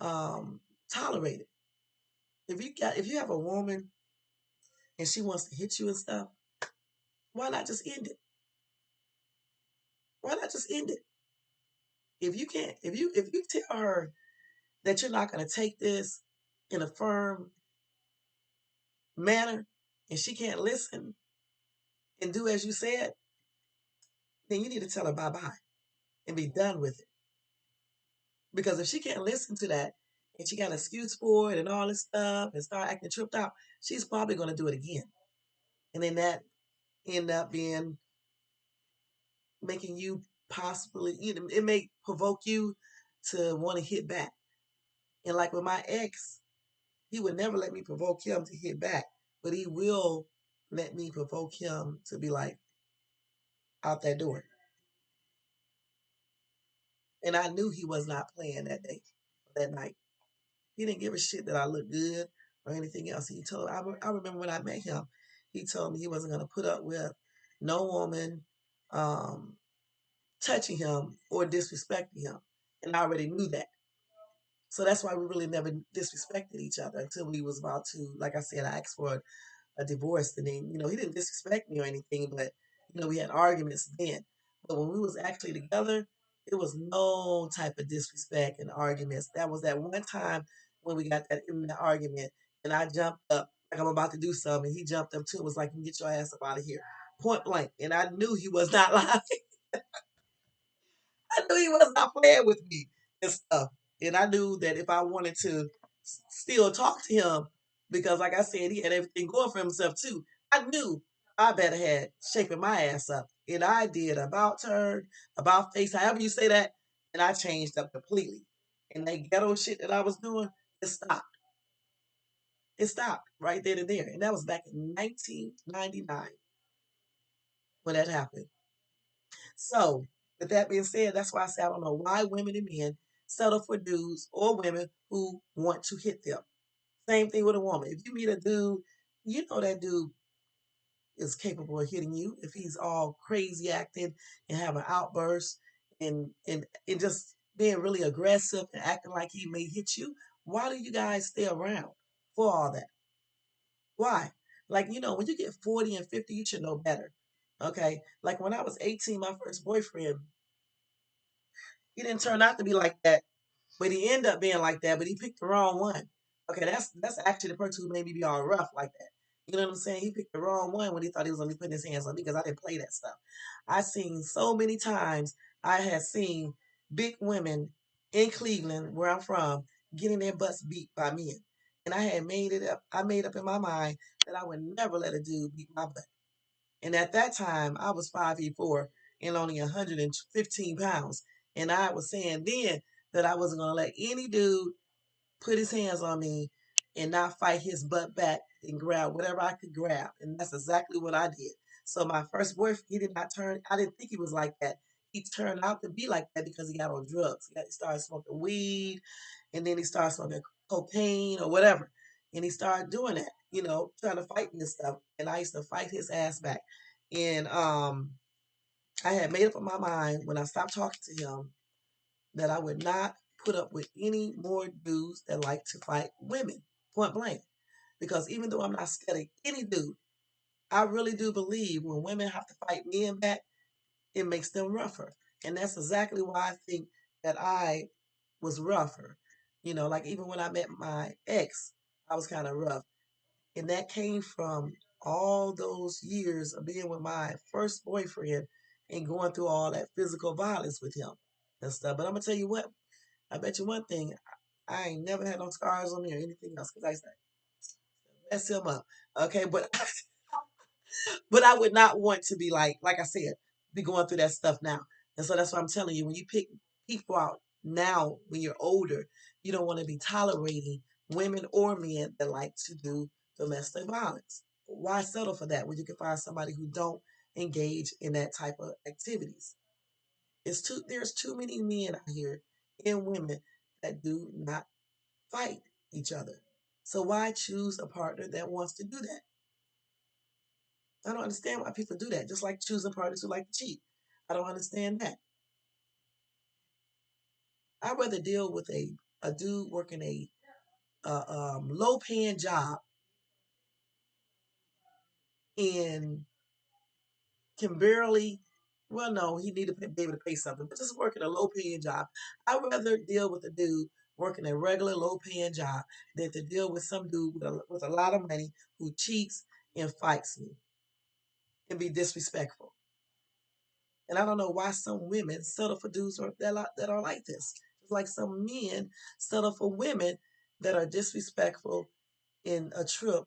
tolerate it. If you have a woman and she wants to hit you and stuff, why not just end it? Why not just end it? If you can't, if you tell her that you're not going to take this in a firm manner and she can't listen and do as you said, then you need to tell her bye bye and be done with it. Because if she can't listen to that and she got an excuse for it and all this stuff and start acting tripped out, she's probably going to do it again. And then that end up being making you possibly, it may provoke you to want to hit back. And like with my ex, he would never let me provoke him to hit back, but he will let me provoke him to be like out that door. And I knew he was not playing that day, that night. He didn't give a shit that I looked good or anything else. I remember when I met him, he told me he wasn't going to put up with no woman um, touching him or disrespecting him. And I already knew that. So that's why we really never disrespected each other until we was about to, like I said, I asked for a divorce. And then, he didn't disrespect me or anything, but, we had arguments then. But when we was actually together, it was no type of disrespect and arguments. That was that one time when we got that in the argument and I jumped up like I'm about to do something. And he jumped up too and was like, "You get your ass up out of here." Point blank. And I knew he was not lying. I knew he was not playing with me and stuff. And I knew that if I wanted to still talk to him, because like I said, he had everything going for himself too. I knew I better had shaping my ass up. And I did about turn, about face, however you say that, and I changed up completely. And that ghetto shit that I was doing, it stopped. It stopped right then and there. And that was back in 1999 when that happened. So, with that being said, that's why I say I don't know why women and men settle for dudes or women who want to hit them. Same thing with a woman. If you meet a dude, you know that dude is capable of hitting you if he's all crazy acting and having outbursts and just being really aggressive and acting like he may hit you. Why do you guys stay around for all that? Why? Like, when you get 40 and 50, you should know better. Okay. Like when I was 18, my first boyfriend, he didn't turn out to be like that, but he ended up being like that, but he picked the wrong one. Okay, that's actually the person who made me be all rough like that. You know what I'm saying? He picked the wrong one when he thought he was gonna be putting his hands on me because I didn't play that stuff. I seen so many times I had seen big women in Cleveland, where I'm from, getting their butts beat by men. And I made up in my mind that I would never let a dude beat my butt. And at that time, I was 5'4" and only 115 pounds. And I was saying then that I wasn't going to let any dude put his hands on me and not fight his butt back and grab whatever I could grab. And that's exactly what I did. So my first boyfriend, he did not turn, I didn't think he was like that. He turned out to be like that because he got on drugs. He started smoking weed and then he started smoking cocaine or whatever. And he started doing that, trying to fight me and stuff. And I used to fight his ass back. And I had made up in my mind when I stopped talking to him that I would not put up with any more dudes that like to fight women, point blank. Because even though I'm not scared of any dude, I really do believe when women have to fight men back, it makes them rougher. And that's exactly why I think that I was rougher. Like even when I met my ex, I was kind of rough. And that came from all those years of being with my first boyfriend and going through all that physical violence with him and stuff. But I'm going to tell you what, I bet you one thing, I ain't never had no scars on me or anything else because I used to mess him up. Okay, but but I would not want to be like I said, be going through that stuff now. And so that's what I'm telling you. When you pick people out now, when you're older, you don't want to be tolerating women or men that like to do domestic violence. Why settle for that when you can find somebody who don't engage in that type of activities? There's too many men out here and women that do not fight each other. So why choose a partner that wants to do that? I don't understand why people do that. Just like choosing partners who like to cheat. I don't understand that. I'd rather deal with a dude working a low paying job and can barely, well, no, he need to be able to pay something, but just working a low paying job. I'd rather deal with a dude working a regular low paying job than to deal with some dude with a lot of money who cheats and fights me and be disrespectful. And I don't know why some women settle for dudes that are like this. It's like some men settle for women that are disrespectful in a trip,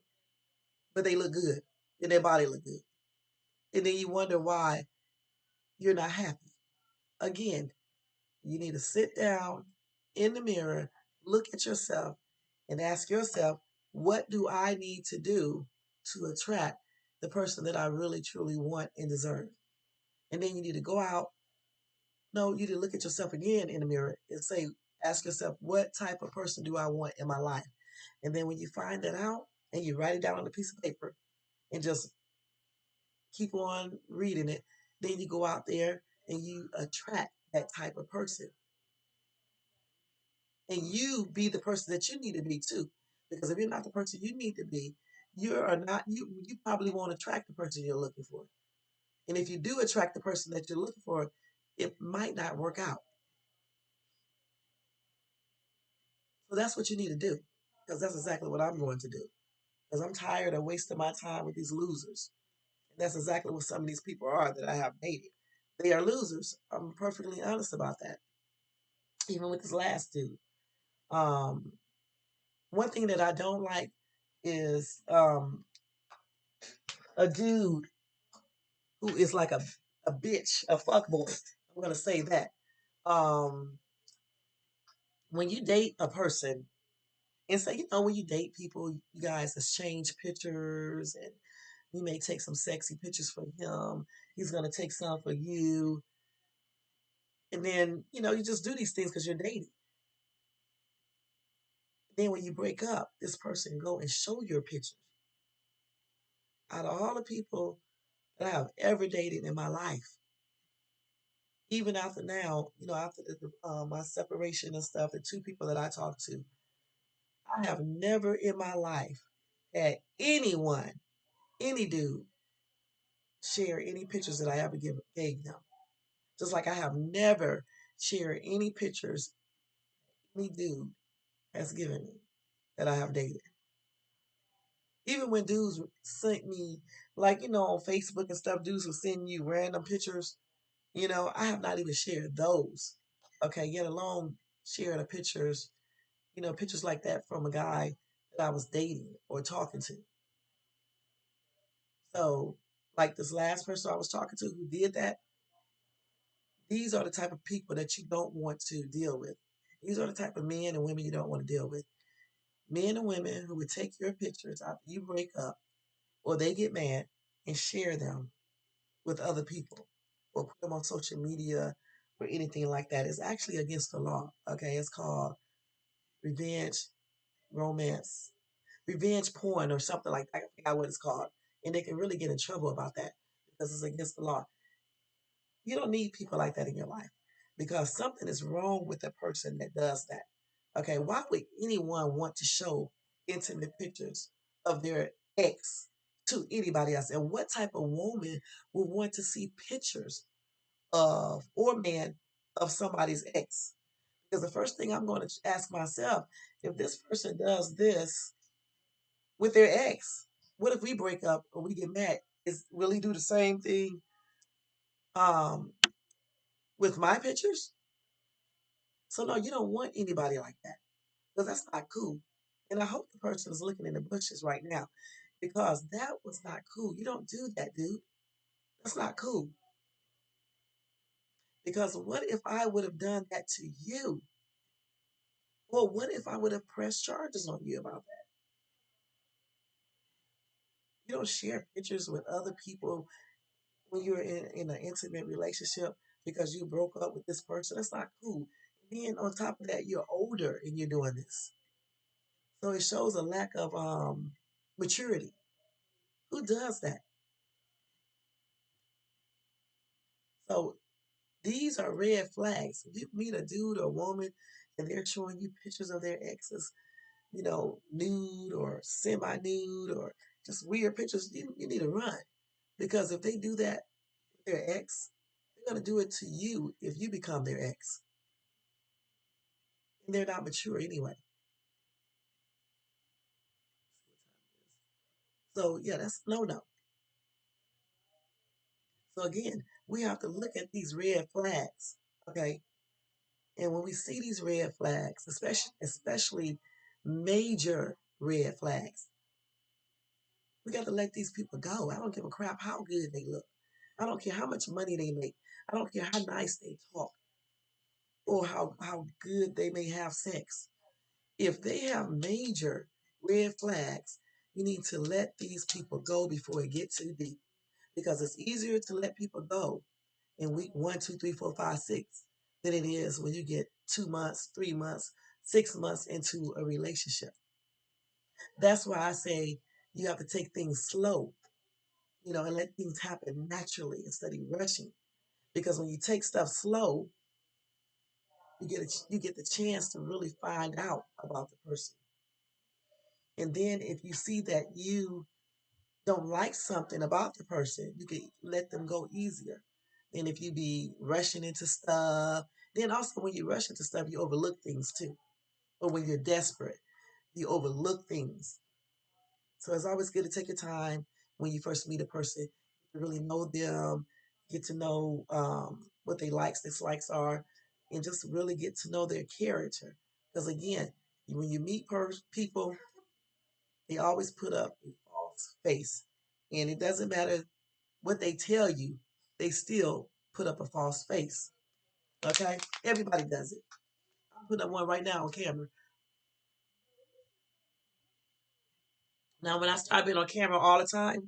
but they look good and their body look good. And then you wonder why you're not happy. Again, you need to sit down in the mirror, look at yourself, and ask yourself, what do I need to do to attract the person that I really truly want and deserve? And then you need to go out. No, you need to look at yourself again in the mirror and say, ask yourself, what type of person do I want in my life? And then when you find that out and you write it down on a piece of paper and just keep on reading it, then you go out there and you attract that type of person. And you be the person that you need to be too. Because if you're not the person you need to be, you are not you probably won't attract the person you're looking for. And if you do attract the person that you're looking for, it might not work out. So that's what you need to do. Because that's exactly what I'm going to do. Because I'm tired of wasting my time with these losers. And that's exactly what some of these people are that I have dated. They are losers. I'm perfectly honest about that. Even with this last dude. Um, One thing that I don't like is a dude who is like a bitch, a fuckboy. I'm gonna say that. Um, when you date a person And so, when you date people, you guys exchange pictures, and you may take some sexy pictures for him. He's going to take some for you. And then, you just do these things because you're dating. Then when you break up, this person go and show your pictures. Out of all the people that I have ever dated in my life, even after now, after my separation and stuff, the two people that I talk to, I have never in my life had anyone, any dude, share any pictures that I ever gave them. Just like I have never shared any pictures any dude has given me that I have dated. Even when dudes sent me, like, on Facebook and stuff, dudes will send you random pictures, I have not even shared those. Okay, yet alone sharing the pictures, pictures like that from a guy that I was dating or talking to. So, like this last person I was talking to who did that, these are the type of people that you don't want to deal with. These are the type of men and women you don't want to deal with. Men and women who would take your pictures after you break up or they get mad and share them with other people or put them on social media or anything like that. It's actually against the law. Okay, it's called revenge romance, revenge porn or something like that. I forgot what it's called. And they can really get in trouble about that because it's against the law. You don't need people like that in your life because something is wrong with the person that does that. Okay, why would anyone want to show intimate pictures of their ex to anybody else? And what type of woman would want to see pictures of or man of somebody's ex? Because the first thing I'm going to ask myself, if this person does this with their ex, what if we break up or we get mad? Will he do the same thing um, with my pictures? So no, you don't want anybody like that because that's not cool. And I hope the person is looking in the bushes right now because that was not cool. You don't do that, dude. That's not cool. Because what if I would have done that to you? Well, what if I would have pressed charges on you about that? You don't share pictures with other people when you're in an intimate relationship because you broke up with this person. That's not cool. And then on top of that, you're older and you're doing this. So it shows a lack of maturity. Who does that? So these are red flags. If you meet a dude or woman and they're showing you pictures of their exes, nude or semi nude or just weird pictures, you need to run. Because if they do that with their ex, they're going to do it to you if you become their ex. And they're not mature anyway. So, yeah, that's no no. So, again, we have to look at these red flags. Okay. And when we see these red flags, especially major red flags, we got to let these people go. I don't give a crap how good they look. I don't care how much money they make. I don't care how nice they talk or how good they may have sex. If they have major red flags, you need to let these people go before it gets too deep. Because it's easier to let people go in week 1, 2, 3, 4, 5, 6 than it is when you get 2 months, 3 months, 6 months into a relationship. That's why I say you have to take things slow, and let things happen naturally instead of rushing. Because when you take stuff slow, you get the chance to really find out about the person. And then if you see that you don't like something about the person, you can let them go easier than if you be rushing into stuff. Then also when you rush into stuff, you overlook things too. Or when you're desperate, you overlook things. So it's always good to take your time when you first meet a person to really know them, get to know what their likes, dislikes are, and just really get to know their character. Because again, when you meet people, they always put up a false face. And it doesn't matter what they tell you, they still put up a false face. Okay? Everybody does it. I'm putting up one right now on camera. Now, when I start being on camera all the time,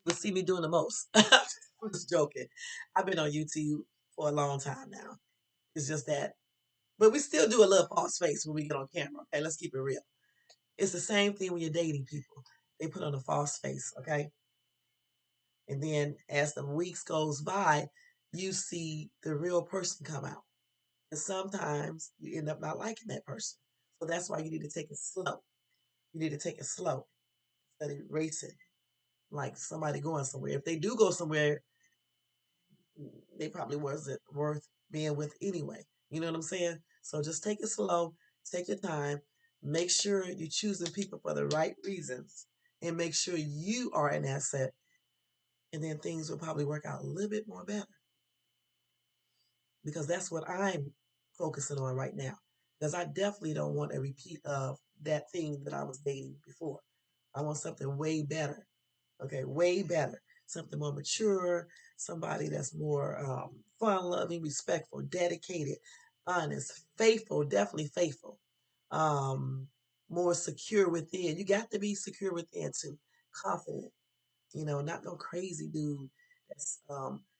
you'll see me doing the most. I'm just joking. I've been on YouTube for a long time now. It's just that, but we still do a little false face when we get on camera. Okay, let's keep it real. It's the same thing when you're dating people. They put on a false face, okay? And then as the weeks goes by, you see the real person come out. And sometimes you end up not liking that person. So that's why you need to take it slow. You need to take it slow instead of racing like somebody going somewhere. If they do go somewhere, they probably wasn't worth being with anyway. You know what I'm saying? So just take it slow, take your time, make sure you're choosing people for the right reasons, and make sure you are an asset. And then things will probably work out a little bit more better because that's what I'm focusing on right now. Because I definitely don't want a repeat of that thing that I was dating before. I want something way better. Okay, way better. Something more mature, somebody that's more fun loving, respectful, dedicated, honest, faithful, definitely faithful. Um, More secure within. You got to be secure within too. Confident, not no crazy dude that's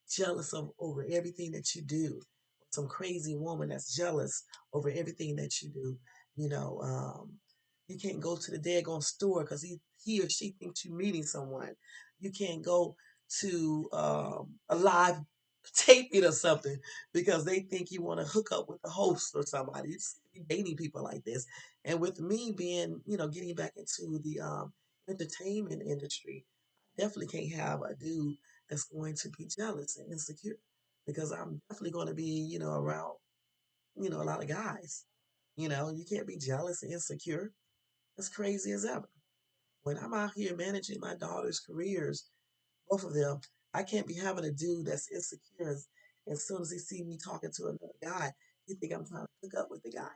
jealous of over everything that you do. Some crazy woman that's jealous over everything that you do. You know, you can't go to the daggone store because he or she thinks you're meeting someone. You can't go to a live taping or something because they think you want to hook up with the host or somebody. You just be dating people like this. And with me being, getting back into the entertainment industry, definitely can't have a dude that's going to be jealous and insecure because I'm definitely going to be, around, a lot of guys. You can't be jealous and insecure. That's crazy as ever. When I'm out here managing my daughter's careers, both of them, I can't be having a dude that's insecure. As soon as he see me talking to another guy, he think I'm trying to hook up with the guy.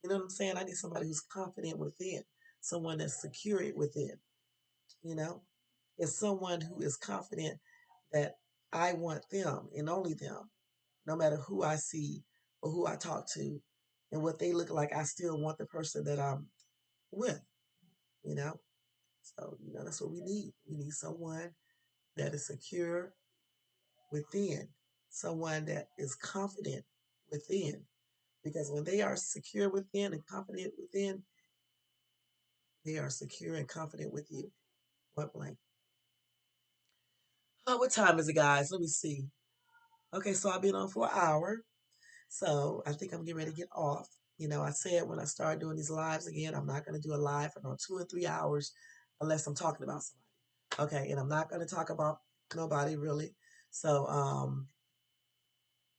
You know what I'm saying? I need somebody who's confident within, someone that's secure within, you know? Is someone who is confident that I want them and only them, no matter who I see or who I talk to and what they look like. I still want the person that I'm with, you know? So, that's what we need. We need someone that is secure within, someone that is confident within. Because when they are secure within and confident within, they are secure and confident with you. Point blank. Oh, what time is it, guys? Let me see. Okay, so I've been on for an hour. So I think I'm getting ready to get off. I said when I start doing these lives again, I'm not going to do a live for no 2 or 3 hours unless I'm talking about somebody. Okay, and I'm not going to talk about nobody really. So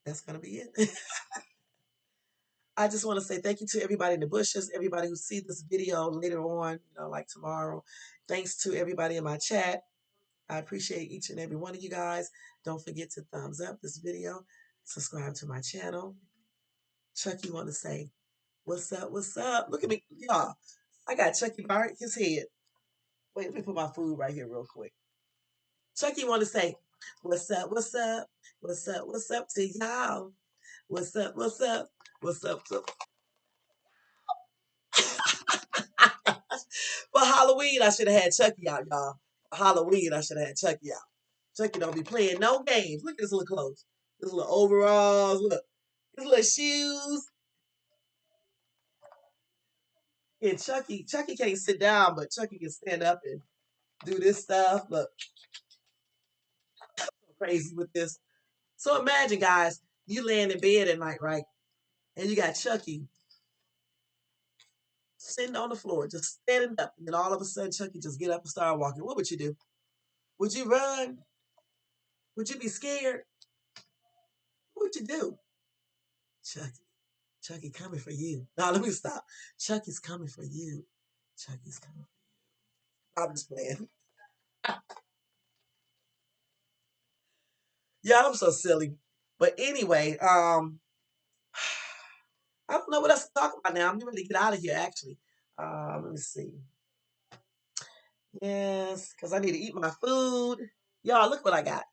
that's going to be it. I just want to say thank you to everybody in the bushes, everybody who sees this video later on, like tomorrow. Thanks to everybody in my chat. I appreciate each and every one of you guys. Don't forget to thumbs up this video, subscribe to my channel. Chucky want to say, what's up? What's up? Look at me, y'all. I got Chucky by his head. Wait, let me put my food right here real quick. Chucky want to say, what's up? What's up? What's up? What's up to y'all? What's up? What's up? What's up? For Halloween, I should have had Chucky out, y'all. For Halloween, I should have had Chucky out. Chucky don't be playing no games. Look at his little clothes. His little overalls. Look. His little shoes. And Chucky can't sit down, but Chucky can stand up and do this stuff. Look, crazy with this. So imagine, guys, you laying in bed at night, right? And you got Chucky sitting on the floor, just standing up. And then all of a sudden, Chucky just get up and start walking. What would you do? Would you run? Would you be scared? What would you do? Chucky, Chucky coming for you. Now let me stop. Chucky's coming for you. Chucky's coming. I'm just playing. Yeah, I'm so silly. But anyway, I don't know what else to talk about now. I'm ready to get out of here, actually. Let me see. Yes, because I need to eat my food. Y'all, look what I got.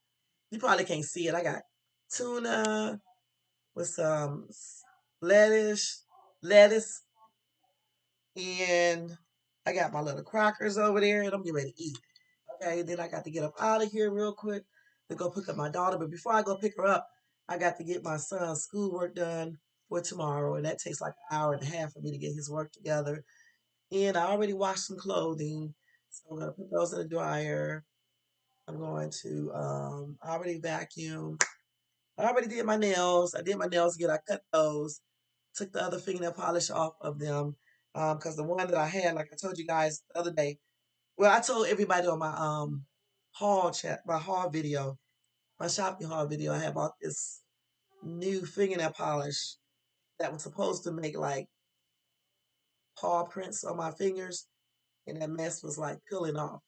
You probably can't see it. I got tuna with some lettuce, and I got my little crackers over there, and I'm getting ready to eat. Okay, then I got to get up out of here real quick to go pick up my daughter. But before I go pick her up, I got to get my son's schoolwork done for tomorrow, and that takes like an hour and a half for me to get his work together. And I already washed some clothing, so I'm gonna put those in the dryer. I'm going to I already vacuum. I already did my nails. I did my nails again. I cut those. Took the other fingernail polish off of them. Because the one that I had, like I told you guys the other day, well, I told everybody on my haul chat, my haul video, my shopping haul video, I had bought this new fingernail polish that was supposed to make like paw prints on my fingers, and that mess was like peeling off.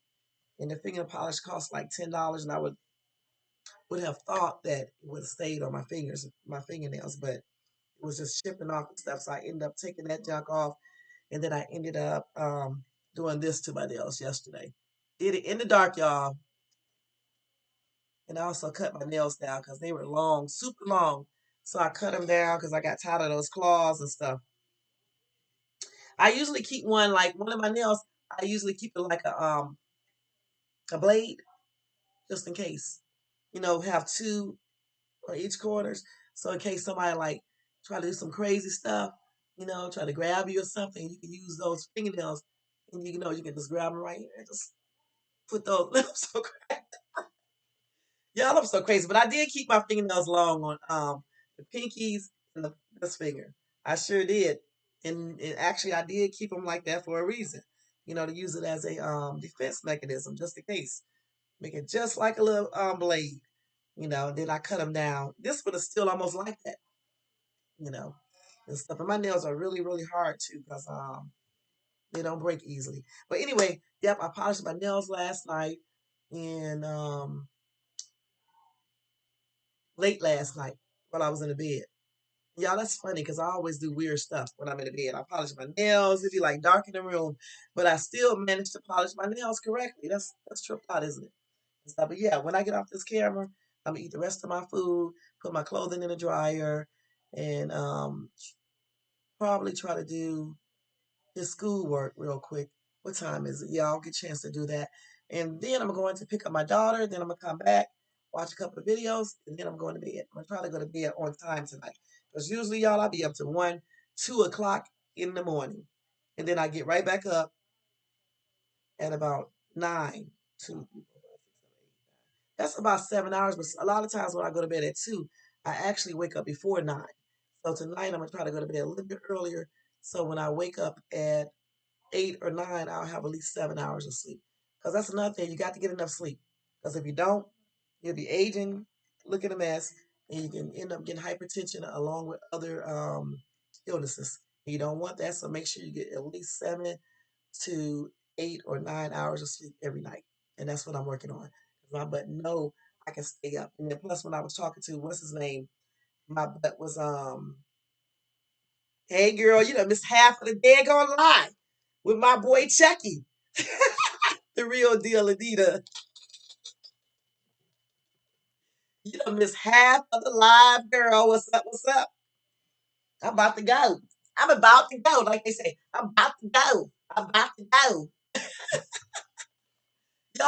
And the fingernail polish cost like $10, and I would have thought that it would have stayed on my fingers, my fingernails, but it was just shipping off and stuff. So I ended up taking that junk off, and then I ended up doing this to my nails yesterday. Did it in the dark, y'all. And I also cut my nails down because they were long, super long. So I cut them down because I got tired of those claws and stuff. I usually keep one like one of my nails. I usually keep it like a blade just in case. You know, have two on each corners. So in case somebody like try to do some crazy stuff, you know, try to grab you or something, you can use those fingernails, and you know you can just grab them right here and just put those lips. So y'all, I'm so crazy. But I did keep my fingernails long on the pinkies and this finger. I sure did. And actually I did keep them like that for a reason. You know, to use it as a defense mechanism just in case. Make it just like a little blade. You know, then I cut them down. This one is still almost like that, you know, and stuff. And my nails are really, really hard too because they don't break easily. But anyway, yep, I polished my nails last night and late last night while I was in the bed. Y'all, that's funny because I always do weird stuff when I'm in the bed. I polish my nails, it'd be like dark in the room, but I still manage to polish my nails correctly. That's tripped out, isn't it? And stuff. But yeah, when I get off this camera, I'm gonna eat the rest of my food, put my clothing in the dryer, and probably try to do his schoolwork real quick. What time is it? Yeah, I'll get a chance to do that. And then I'm going to pick up my daughter. Then I'm going to come back, watch a couple of videos, and then I'm going to bed. I'm going to try to go to bed on time tonight. Because usually, y'all, I'll be up to 1, 2 o'clock in the morning. And then I get right back up at about 9, 2, that's about 7 hours. But a lot of times when I go to bed at 2, I actually wake up before 9. So tonight I'm going to try to go to bed a little bit earlier. So when I wake up at 8 or 9, I'll have at least 7 hours of sleep. Because that's another thing. You got to get enough sleep. Because if you don't, you'll be aging, looking a mess, and you can end up getting hypertension along with other illnesses. You don't want that, so make sure you get at least 7 to 8 or 9 hours of sleep every night. And that's what I'm working on. My butt know I can stay up. And then plus when I was talking to what's his name, my butt was hey girl, you done missed half of the daggone lie with my boy Chucky. The real deal, Anita. You done missed half of the live, girl. What's up? What's up? I'm about to go. I'm about to go. Like they say, I'm about to go. I'm about to go. Y'all,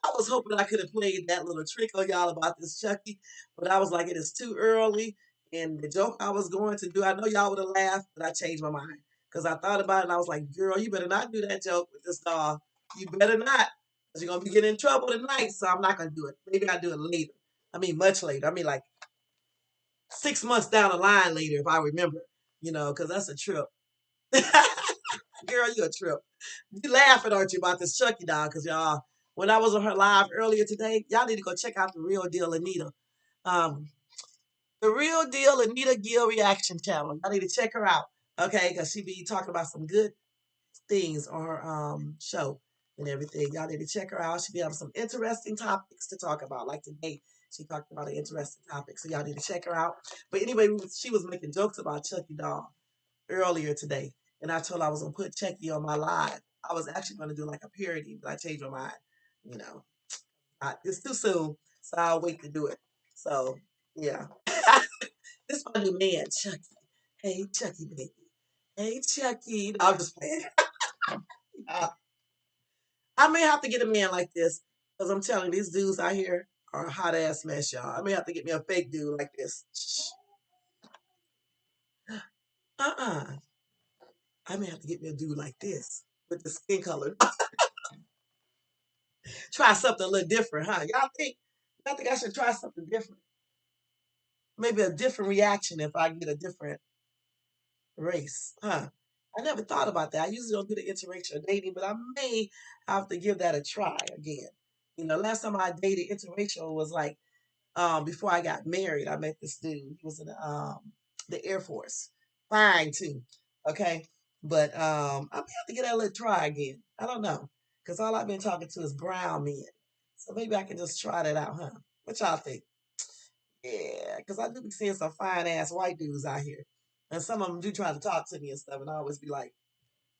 I was hoping I could have played that little trick on y'all about this Chucky, but I was like, it is too early. And the joke I was going to do, I know y'all would have laughed, but I changed my mind. Because I thought about it and I was like, girl, you better not do that joke with this doll. You better not. Because you're going to be getting in trouble tonight. So I'm not going to do it. Maybe I'll do it later. I mean, much later. I mean, like 6 months down the line later, if I remember, you know, because that's a trip. Girl, you a trip. You laughing, aren't you, about this Chucky doll? Because y'all, when I was on her live earlier today, y'all need to go check out the real deal Anita. Um, the real deal Anita Gill reaction channel. Y'all need to check her out, okay? Because she be talking about some good things on her show and everything. Y'all need to check her out. She be having some interesting topics to talk about. Like today, she talked about an interesting topic, so y'all need to check her out. But anyway, she was making jokes about Chucky doll earlier today, and I told her I was gonna put Chucky on my live. I was actually gonna do like a parody, but I changed my mind. You know, it's too soon, so I'll wait to do it. So yeah, this is my new man, Chucky. Hey, Chucky, baby. Hey, Chucky. No, I'm just playing. I may have to get a man like this because I'm telling you, these dudes out here are a hot ass mess, y'all. I may have to get me a fake dude like this. Uh-uh. I may have to get me a dude like this with the skin color. Try something a little different, huh? Y'all think I should try something different? Maybe a different reaction if I get a different race, huh? I never thought about that. I usually don't do the interracial dating, but I may have to give that a try again. Last time I dated interracial was like before I got married. I met this dude. He was in the Air Force. Fine too. Okay. But I may have to get that a little try again. I don't know. Because all I've been talking to is brown men. So maybe I can just try that out, huh? What y'all think? Yeah, because I do be seeing some fine ass white dudes out here. And some of them do try to talk to me and stuff, and I always be like,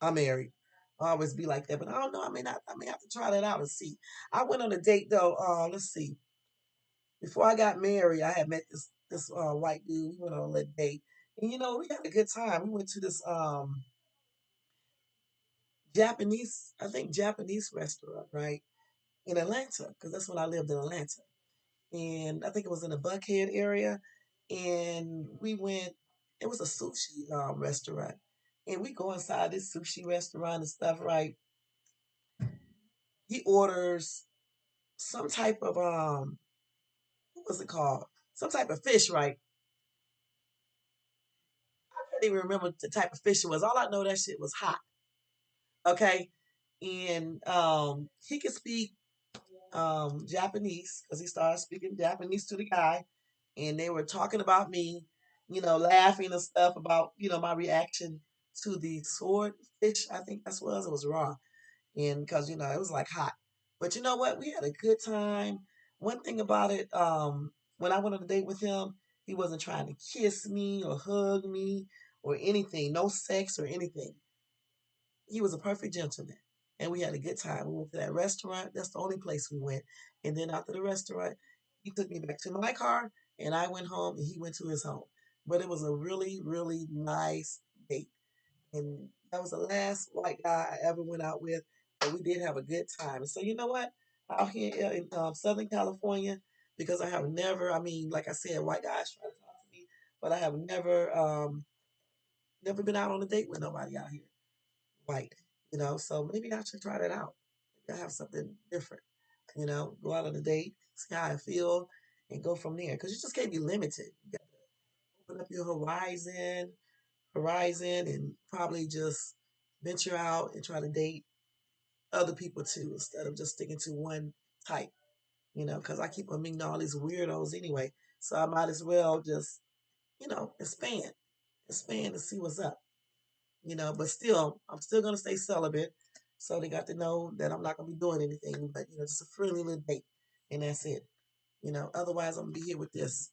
I'm married. I always be like that. But I don't know. I may have to try that out and see. I went on a date though, let's see. Before I got married, I had met this white dude. We went on a little date. And we had a good time. We went to this Japanese, I think Japanese restaurant, right? In Atlanta, because that's when I lived in Atlanta. And I think it was in the Buckhead area. And we went, it was a sushi restaurant. And we go inside this sushi restaurant and stuff, right? He orders some type of what was it called? Some type of fish, right? I can't even remember the type of fish it was. All I know that shit was hot. Okay. And he could speak Japanese because he started speaking Japanese to the guy, and they were talking about me, laughing and stuff about my reaction to the swordfish. I think that's what it was raw, and because it was like hot. But you know what? We had a good time. One thing about it, when I went on a date with him, he wasn't trying to kiss me or hug me or anything, no sex or anything. He was a perfect gentleman. And we had a good time. We went to that restaurant. That's the only place we went. And then after the restaurant, he took me back to my car and I went home and he went to his home. But it was a really, really nice date. And that was the last white guy I ever went out with. And we did have a good time. And so, you know what? Out here in Southern California, because I have never, I mean, like I said, white guys try to talk to me, but I have never been out on a date with nobody out here white, so maybe I should try that out. Maybe I have something different, go out on a date, see how I feel, and go from there. Because you just can't be limited. You got to open up your horizon, and probably just venture out and try to date other people too, instead of just sticking to one type, because I keep on meeting all these weirdos anyway. So I might as well just, expand and see what's up. But still, I'm still gonna stay celibate. So they got to know that I'm not gonna be doing anything, but just a friendly little date, and that's it. Otherwise I'm gonna be here with this.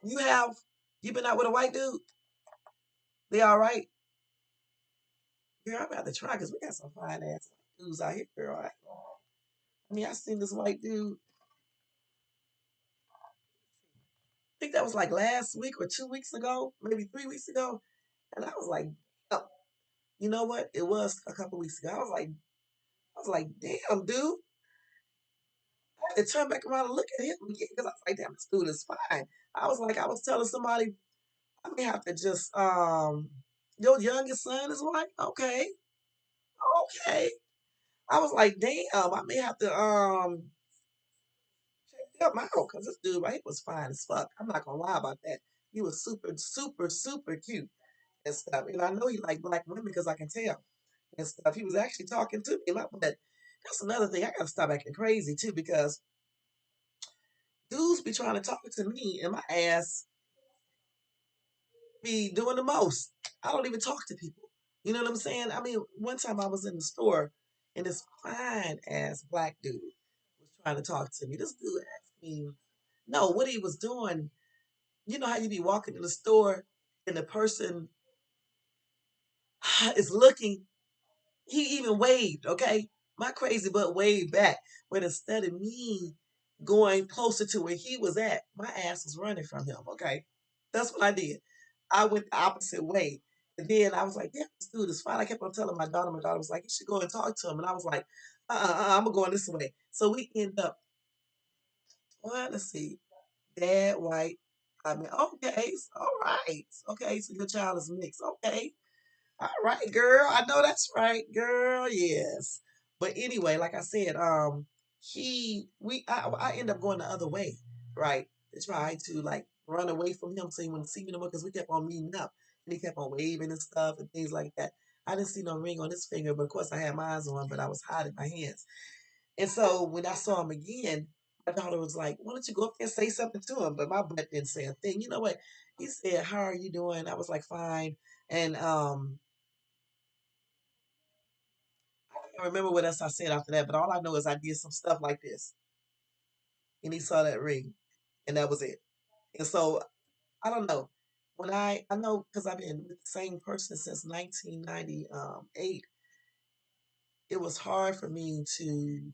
You have you been out with a white dude? They all right? Girl, I'm about to try because we got some fine ass dudes out here, girl. I mean, I seen this white dude. I think that was like last week or 2 weeks ago, maybe 3 weeks ago, and I was like, oh, you know what? It was a couple weeks ago. I was like, damn, dude. I had to turn back around and look at him again because I was like, damn, this dude is fine. I was telling somebody, I may have to just, your youngest son is white? Okay, okay. I was like, damn, I may have to, check him out because this dude, right, he was fine as fuck. I'm not gonna lie about that. He was super, super, super cute and stuff. And I know he liked black women because I can tell and stuff. He was actually talking to me, but that's another thing. I gotta stop acting crazy too because dudes be trying to talk to me and my ass be doing the most. I don't even talk to people. You know what I'm saying? I mean, one time I was in the store and this fine ass black dude was trying to talk to me. This dude asked me, no, what he was doing. You know how you be walking in the store and the person is looking. He even waved, okay? My crazy butt waved back. But instead of me going closer to where he was at, my ass was running from him, okay? That's what I did. I went the opposite way. And then I was like, yeah, this dude is fine. I kept on telling my daughter. My daughter was like, you should go and talk to him. And I was like, I'm gonna go this way. So we end up, well, let's see, dad, white. I mean, okay, all right. Okay, so your child is mixed. Okay. All right, girl. I know that's right, girl. Yes. But anyway, like I said, I end up going the other way, right? To try to like run away from him so he wouldn't see me no more because we kept on meeting up and he kept on waving and stuff and things like that. I didn't see no ring on his finger, but of course I had mine on, but I was hiding my hands. And so when I saw him again, my daughter was like, why don't you go up there and say something to him? But my butt didn't say a thing. You know what? He said, how are you doing? I was like, fine. And I can't remember what else I said after that, but all I know is I did some stuff like this, and he saw that ring, and that was it. And so I don't know. When I know because I've been with the same person since 1998, it was hard for me to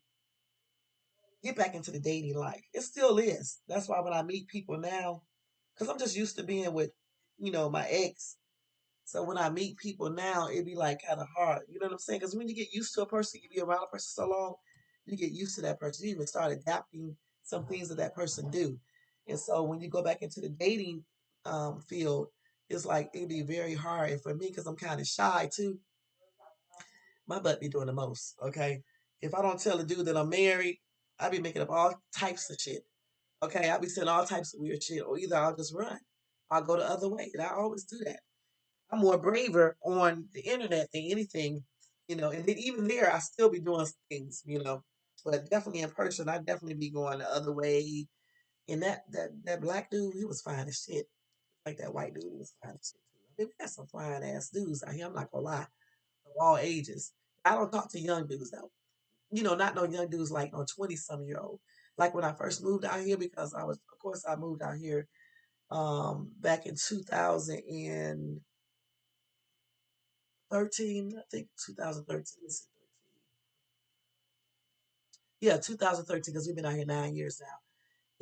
get back into the dating life. It still is. That's why when I meet people now, because I'm just used to being with, my ex. So when I meet people now, it'd be like kind of hard. You know what I'm saying? Because when you get used to a person, you be around a person so long, you get used to that person. You even start adapting some things that that person do. And so when you go back into the dating field, it's like it'd be very hard. And for me, because I'm kind of shy too, my butt be doing the most. Okay, if I don't tell the dude that I'm married, I be making up all types of shit. Okay, I be saying all types of weird shit, or either I'll just run, I'll go the other way, and I always do that. I'm more braver on the internet than anything, and then even there, I still be doing things, but definitely in person, I definitely be going the other way. And that black dude, he was fine as shit. Like that white dude, he was fine as shit too. I mean, we got some fine ass dudes out here. I'm not gonna lie, of all ages. I don't talk to young dudes though. Not no young dudes like no 20-some year old. Like when I first moved out here, because of course, I moved out here back in 2013, I think 2013. Yeah, 2013, because we've been out here 9 years now.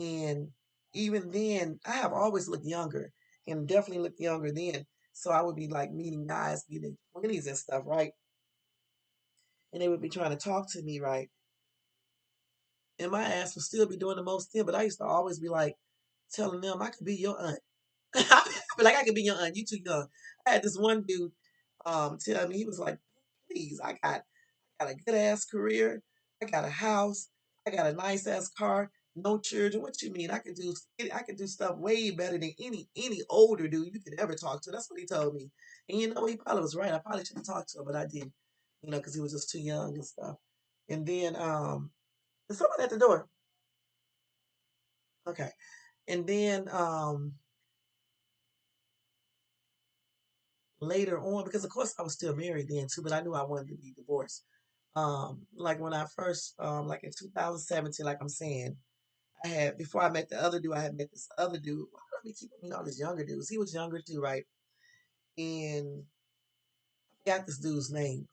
And even then, I have always looked younger and definitely looked younger then. So I would be like meeting guys in their 20s and stuff, right? And they would be trying to talk to me, right? And my ass would still be doing the most then, but I used to always be like telling them I could be your aunt. But like I could be your aunt, you too young. I had this one dude tell me, he was like, please, I got a good ass career. I got a house. I got a nice ass car. No children. What you mean? I could do stuff way better than any older dude you could ever talk to. That's what he told me. And he probably was right. I probably should have talked to him, but I didn't. Because he was just too young and stuff. And then there's someone at the door. Okay. And then later on, because of course I was still married then too, but I knew I wanted to be divorced. Like when I first, like in 2017, like I'm saying, I had before I met the other dude, I had met this other dude. Why do I be keeping meeting all these younger dudes? He was younger too, right? And I forgot this dude's name.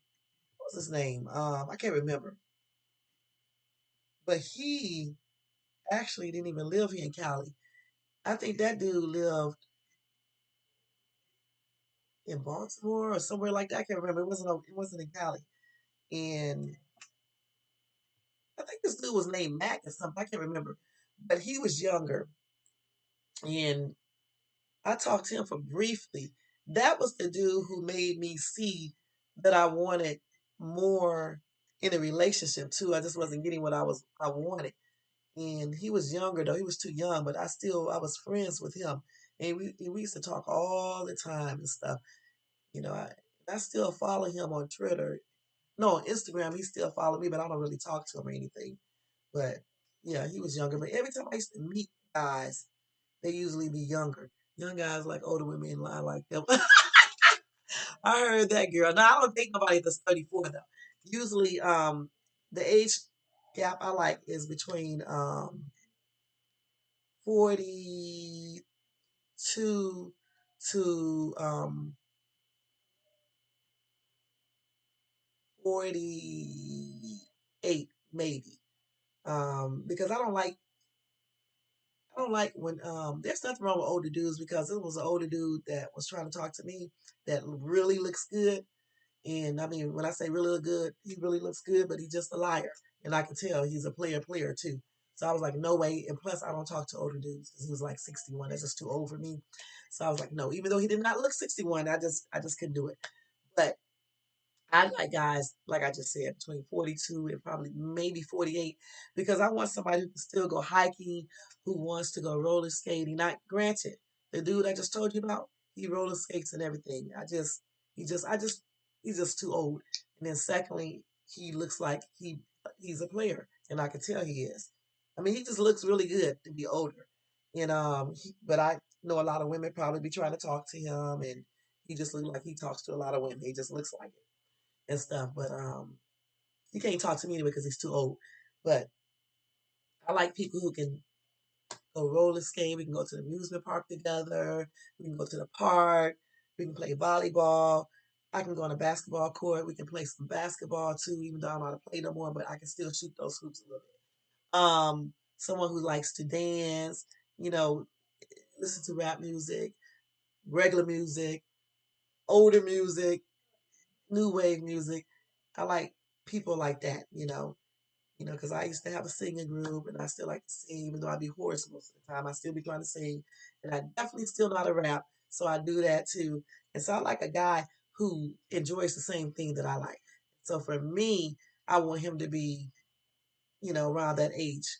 What was his name? I can't remember. But he actually didn't even live here in Cali. I think that dude lived in Baltimore or somewhere like that. I can't remember. It wasn't in Cali. And I think this dude was named Mac or something. I can't remember. But he was younger. And I talked to him for briefly. That was the dude who made me see that I wanted more in a relationship too. I just wasn't getting what I wanted. And he was younger though. He was too young, but I was friends with him. And we used to talk all the time and stuff. I still follow him on Twitter. No, on Instagram, he still follow me, but I don't really talk to him or anything. But yeah, he was younger. But every time I used to meet guys, they usually be younger. Young guys like older women in line like them. I heard that, girl. Now I don't think nobody that's 34 though. Usually, the age gap I like is between 42 to 48, maybe. Because I don't like I don't like when there's nothing wrong with older dudes because it was an older dude that was trying to talk to me that really looks good. And I mean, when I say really look good, he really looks good, but he's just a liar. And I can tell he's a player too. So I was like, no way. And plus, I don't talk to older dudes because he was like 61. That's just too old for me. So I was like, no. Even though he did not look 61, I just couldn't do it. But I like guys, like I just said, between 42 and probably maybe 48, because I want somebody who can still go hiking, who wants to go roller skating. Not granted, the dude I just told you about, he roller skates and everything. He just, I just, he's just too old. And then secondly, he looks like he's a player, and I can tell he is. I mean, he just looks really good to be older. And but I know a lot of women probably be trying to talk to him, and he just looks like he talks to a lot of women. He just looks like it and stuff. But he can't talk to me anyway because he's too old. But I like people who can go roller skate. We can go to the amusement park together. We can go to the park. We can play volleyball. I can go on a basketball court. We can play some basketball too, even though I don't know how to play no more, but I can still shoot those hoops a little bit. Someone who likes to dance, you know, listen to rap music, regular music, older music, new wave music. I like people like that, because I used to have a singing group and I still like to sing, even though I be hoarse most of the time. I still be trying to sing, and I definitely still know how to rap, so I do that too. And so I like a guy who enjoys the same thing that I like. So for me, I want him to be, around that age,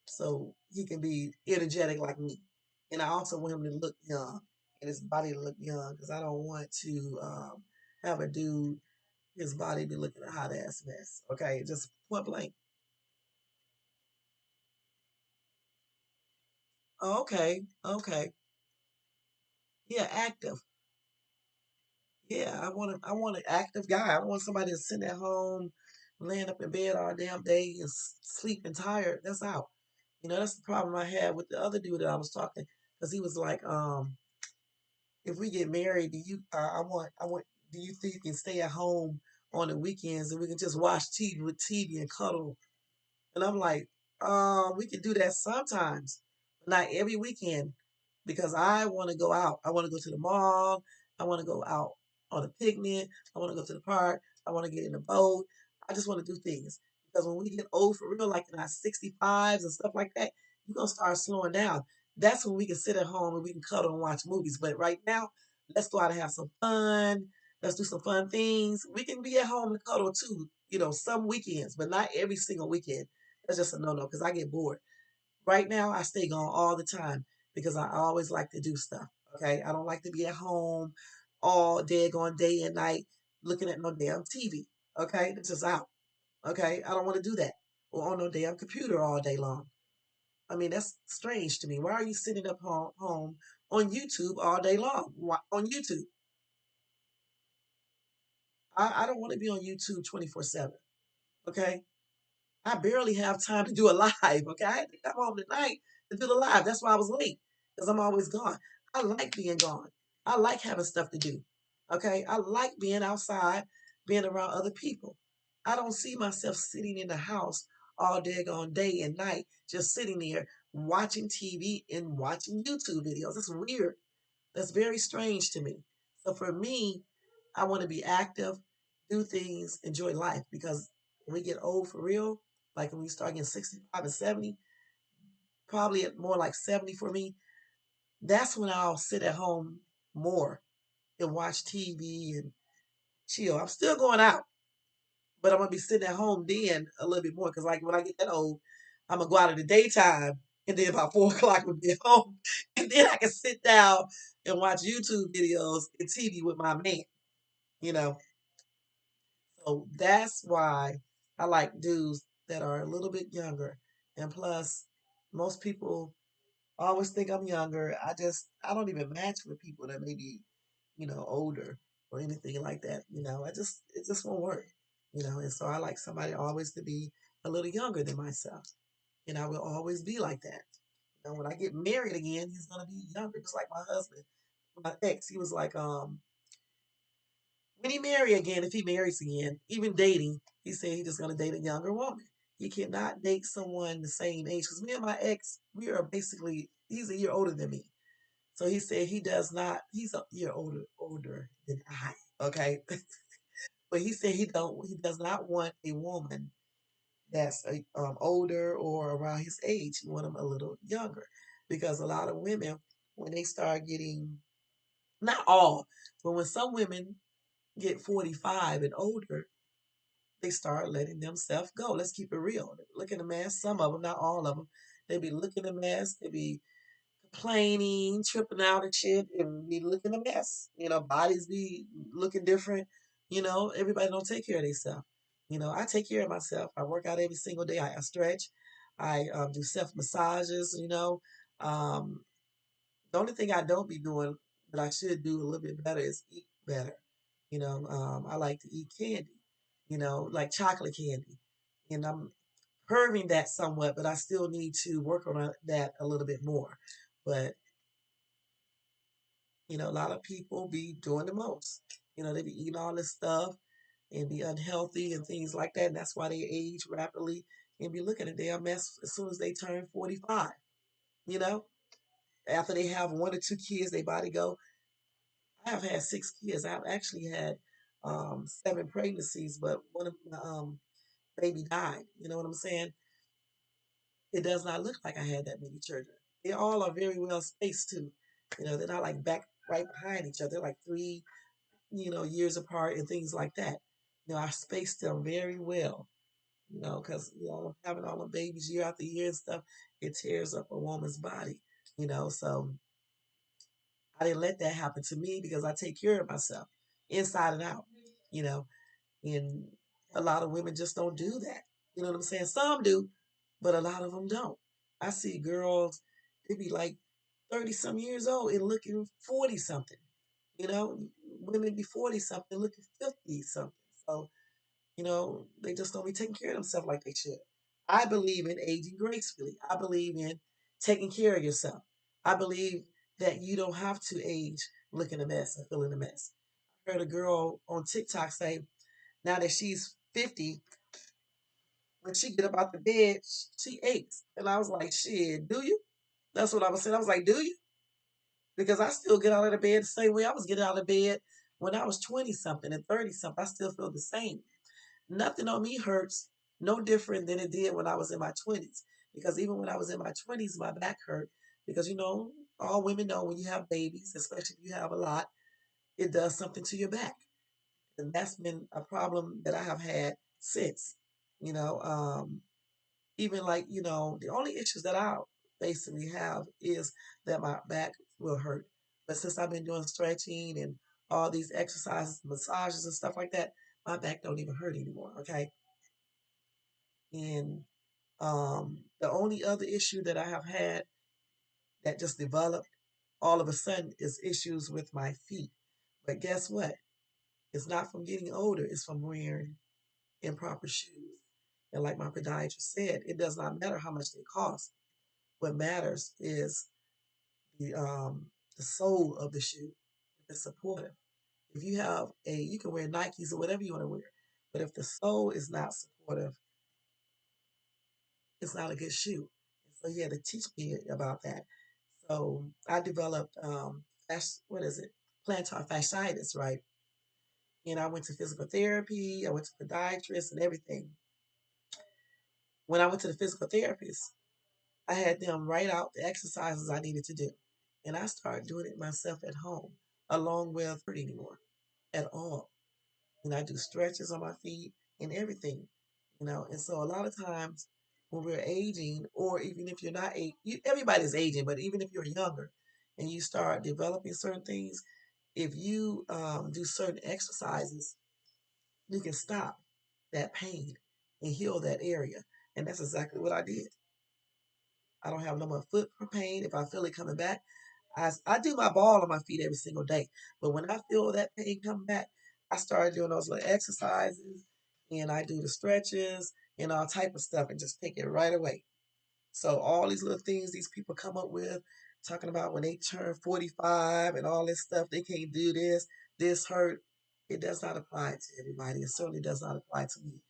so he can be energetic like me. And I also want him to look young and his body to look young because I don't want to have a dude his body be looking a hot ass mess. Okay, just point blank. Oh, okay, okay. Yeah, active. Yeah, I want an active guy. I don't want somebody that's sitting at home, laying up in bed all damn day and sleeping tired. That's out. That's the problem I had with the other dude that I was talking, because he was like, if we get married, do you? I want. Do you think you can stay at home on the weekends and we can just watch TV with TV and cuddle? And I'm like, we can do that sometimes, but not every weekend, because I want to go out. I want to go to the mall. I want to go out on a picnic. I want to go to the park. I want to get in a boat. I just want to do things. Because when we get old for real, like in our 65s and stuff like that, you're going to start slowing down. That's when we can sit at home and we can cuddle and watch movies. But right now, let's go out and have some fun. Let's do some fun things. We can be at home and cuddle too, some weekends, but not every single weekend. That's just a no-no because I get bored. Right now, I stay gone all the time because I always like to do stuff. Okay, I don't like to be at home all day, going day and night looking at no damn TV. Okay, it's just out. Okay, I don't want to do that, or on no damn computer all day long. I mean, that's strange to me. Why are you sitting up home on YouTube all day long? Why, on YouTube? I don't want to be on YouTube 24/7. Okay, I barely have time to do a live. Okay, I had to come home tonight to do the live. That's why I was late because I'm always gone. I like being gone. I like having stuff to do. Okay, I like being outside, being around other people. I don't see myself sitting in the house all day on day and night, just sitting there watching TV and watching YouTube videos. It's weird. That's very strange to me. So for me, I want to be active, do things, enjoy life because when we get old for real, like when we start getting 65 and 70, probably at more like 70 for me, that's when I'll sit at home more and watch TV and chill. I'm still going out, but I'm gonna be sitting at home then a little bit more because like when I get that old, I'm gonna go out in the daytime and then about 4 o'clock we'll be home. And then I can sit down and watch YouTube videos and TV with my man, you know. So that's why I like dudes that are a little bit younger. And plus, most people always think I'm younger. I don't even match with people that may be, older or anything like that. It just won't work. And so I like somebody always to be a little younger than myself. And I will always be like that. When I get married again, he's gonna be younger, just like my husband. My ex, he was like, when he marry again, if he marries again, even dating, he said he's just gonna date a younger woman. he cannot date someone the same age. Because me and my ex, we are basically, he's a year older than me. So he said he does not, he's a year older than I. Okay. But he said he does not want a woman that's older or around his age. He want them a little younger. Because a lot of women, when they start getting, not all, but when some women get 45 and older, they start letting themselves go. Let's keep it real. Looking a mess, some of them, not all of them, they be looking a mess. They be complaining, tripping out and shit, and be looking a mess. Bodies be looking different. Everybody don't take care of themselves. I take care of myself. I work out every single day. I stretch. I do self massages. Um, the only thing I don't be doing that I should do a little bit better is eat better. I like to eat candy. Like chocolate candy, and I'm curbing that somewhat, but I still need to work on that a little bit more. But a lot of people be doing the most. They be eating all this stuff and be unhealthy and things like that. And that's why they age rapidly and be looking a damn mess as soon as they turn 45. You know, after they have one or two kids, they body go. I have had six kids. I've actually had seven pregnancies, but one of my baby died. You know what I'm saying? It does not look like I had that many children. They all are very well spaced too. They're not like back right behind each other. They're like three, years apart and things like that. I spaced them very well, because, having all the babies year after year and stuff, it tears up a woman's body, so I didn't let that happen to me because I take care of myself inside and out, you know, and a lot of women just don't do that. You know what I'm saying? Some do, but a lot of them don't. I see girls, they be like 30 some years old and looking 40 something. Women be 40 something looking 50 something. So, they just don't be taking care of themselves like they should. I believe in aging gracefully. I believe in taking care of yourself. I believe that you don't have to age looking a mess and feeling a mess. I heard a girl on TikTok say now that she's 50, when she get up out the bed, she aches. And I was like, shit, do you? That's what I was saying. I was like, do you? Because I still get out of the bed the same way I was getting out of bed when I was 20 something and 30 something. I still feel the same. Nothing on me hurts no different than it did when I was in my 20s. Because even when I was in my 20s, my back hurt. Because, all women know when you have babies, especially if you have a lot, it does something to your back. And that's been a problem that I have had since. You know, um, Even like, the only issues that I basically have is that my back will hurt. But since I've been doing stretching and all these exercises, massages and stuff like that, my back don't even hurt anymore. Okay. And the only other issue that I have had that just developed all of a sudden is issues with my feet. But guess what? It's not from getting older, it's from wearing improper shoes. And like my podiatrist said, it does not matter how much they cost. What matters is the sole of the shoe, if it's supportive. If you have you can wear Nikes or whatever you want to wear, but if the sole is not supportive, it's not a good shoe. So he had to teach me about that. So I developed what is it? Plantar fasciitis, right? And I went to physical therapy, I went to podiatrist and everything. When I went to the physical therapist, I had them write out the exercises I needed to do. And I started doing it myself at home, along with hurt anymore at all. And I do stretches on my feet and everything. And so a lot of times when we're aging, or even if you're not everybody's aging, but even if you're younger and you start developing certain things, if you do certain exercises, you can stop that pain and heal that area. And that's exactly what I did. I don't have no more foot pain. If I feel it coming back, I do my ball on my feet every single day. But when I feel that pain come back, I started doing those little exercises and I do the stretches and all type of stuff and just take it right away. So all these little things these people come up with, talking about when they turn 45 and all this stuff, they can't do this hurt. It does not apply to everybody. It certainly does not apply to me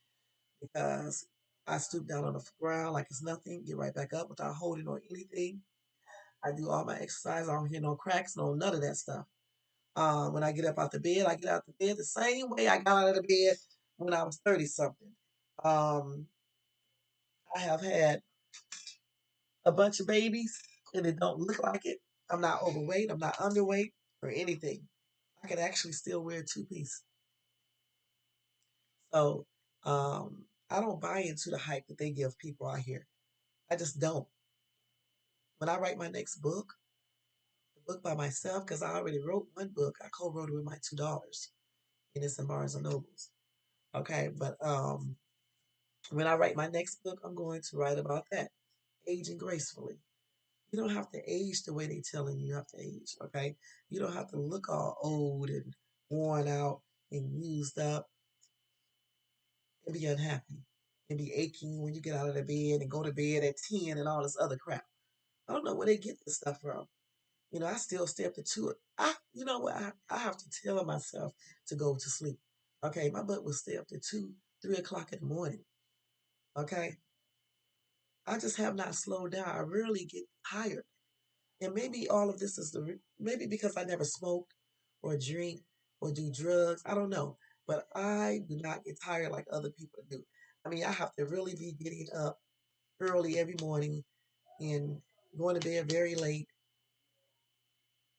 because I stoop down on the ground like it's nothing, get right back up without holding on anything. I do all my exercise. I don't hear no cracks, no none of that stuff. When I get up out the bed, I get out the bed the same way I got out of the bed when I was 30 something. Um, I have had a bunch of babies and it don't look like it. I'm not overweight, I'm not underweight or anything. I can actually still wear a two-piece. So I don't buy into the hype that they give people out here. I just don't. When I write my next book, the book by myself, because I already wrote one book, I co-wrote it with my two daughters, and it's in Barnes and Nobles. Okay, but when I write my next book, I'm going to write about that, aging gracefully. You don't have to age the way they telling you have to age, okay? You don't have to look all old and worn out and used up and be unhappy and be aching when you get out of the bed and go to bed at 10 and all this other crap. I don't know where they get this stuff from. I still stay up to two. You know what? I have to tell myself to go to sleep. Okay, my butt will stay up to 2, 3 o'clock in the morning. Okay, I just have not slowed down. I rarely get tired. And maybe all of this is maybe because I never smoked or drink or do drugs. I don't know. But I do not get tired like other people do. I mean, I have to really be getting up early every morning and going to bed very late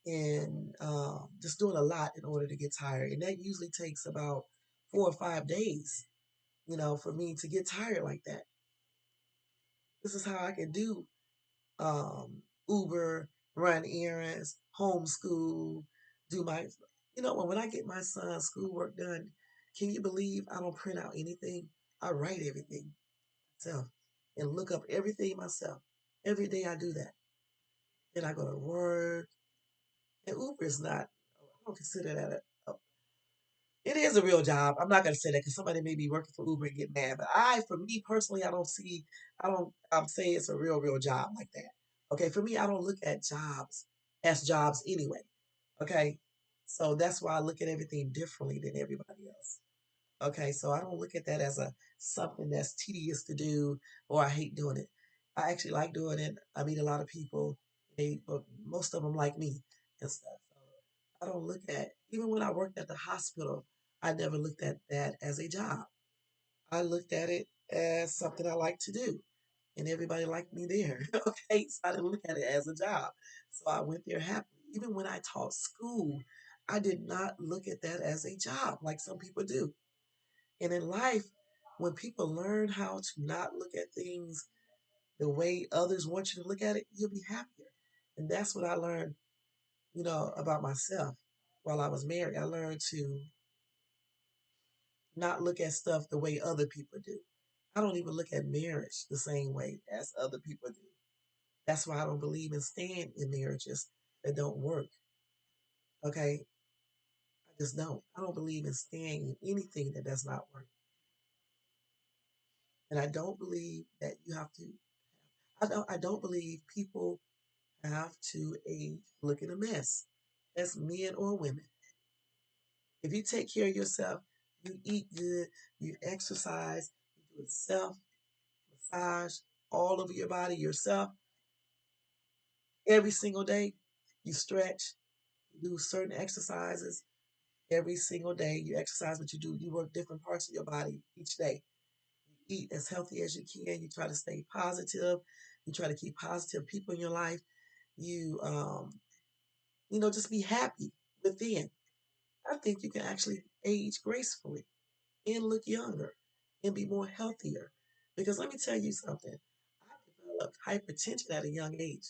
and just doing a lot in order to get tired. And that usually takes about 4 or 5 days, for me to get tired like that. This is how I can do Uber, run errands, homeschool, do my, when I get my son's schoolwork done, can you believe I don't print out anything? I write everything myself and look up everything myself. Every day I do that. Then I go to work, and Uber is not, I don't consider that it is a real job. I'm not going to say that because somebody may be working for Uber and get mad. But for me personally, I'm saying it's a real job like that. Okay. For me, I don't look at jobs as jobs anyway. Okay. So that's why I look at everything differently than everybody else. Okay. So I don't look at that as something that's tedious to do or I hate doing it. I actually like doing it. I meet a lot of people. But most of them like me and stuff. I don't look at, even when I worked at the hospital, I never looked at that as a job. I looked at it as something I like to do. And everybody liked me there. Okay. So I didn't look at it as a job. So I went there happily. Even when I taught school, I did not look at that as a job like some people do. And in life, when people learn how to not look at things the way others want you to look at it, you'll be happier. And that's what I learned, about myself while I was married. I learned to not look at stuff the way other people do. I don't even look at marriage the same way as other people do. That's why I don't believe in staying in marriages that don't work. Okay? I just don't. I don't believe in staying in anything that does not work. And I don't believe that you have to I don't believe people have to age looking a mess. That's men or women. If you take care of yourself, you eat good, you exercise, you do self massage all over your body yourself every single day. You stretch, you do certain exercises every single day. You exercise what you do. You work different parts of your body each day. You eat as healthy as you can. You try to stay positive. You try to keep positive people in your life. You, just be happy within. I think you can actually age gracefully and look younger and be more healthier. Because let me tell you something. I developed hypertension at a young age.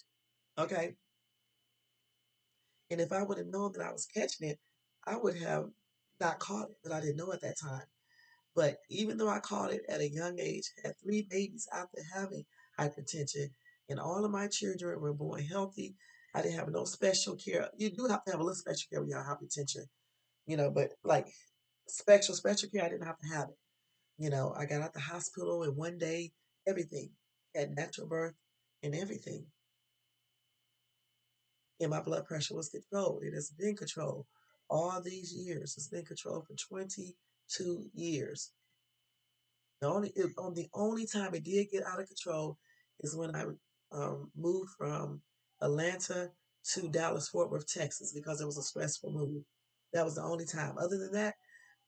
Okay. And if I would have known that I was catching it, I would have not caught it, but I didn't know at that time. But even though I caught it at a young age, had 3 babies after having hypertension, and all of my children were born healthy. I didn't have no special care. You do have to have a little special care when you have hypertension, but like special care, I didn't have to have it. I got out the hospital in one day, everything, had natural birth and everything. And my blood pressure was controlled. It has been controlled all these years. It's been controlled for 22 years. The only time it did get out of control is when I moved from Atlanta to Dallas Fort Worth, Texas, because it was a stressful move. That was the only time. Other than that,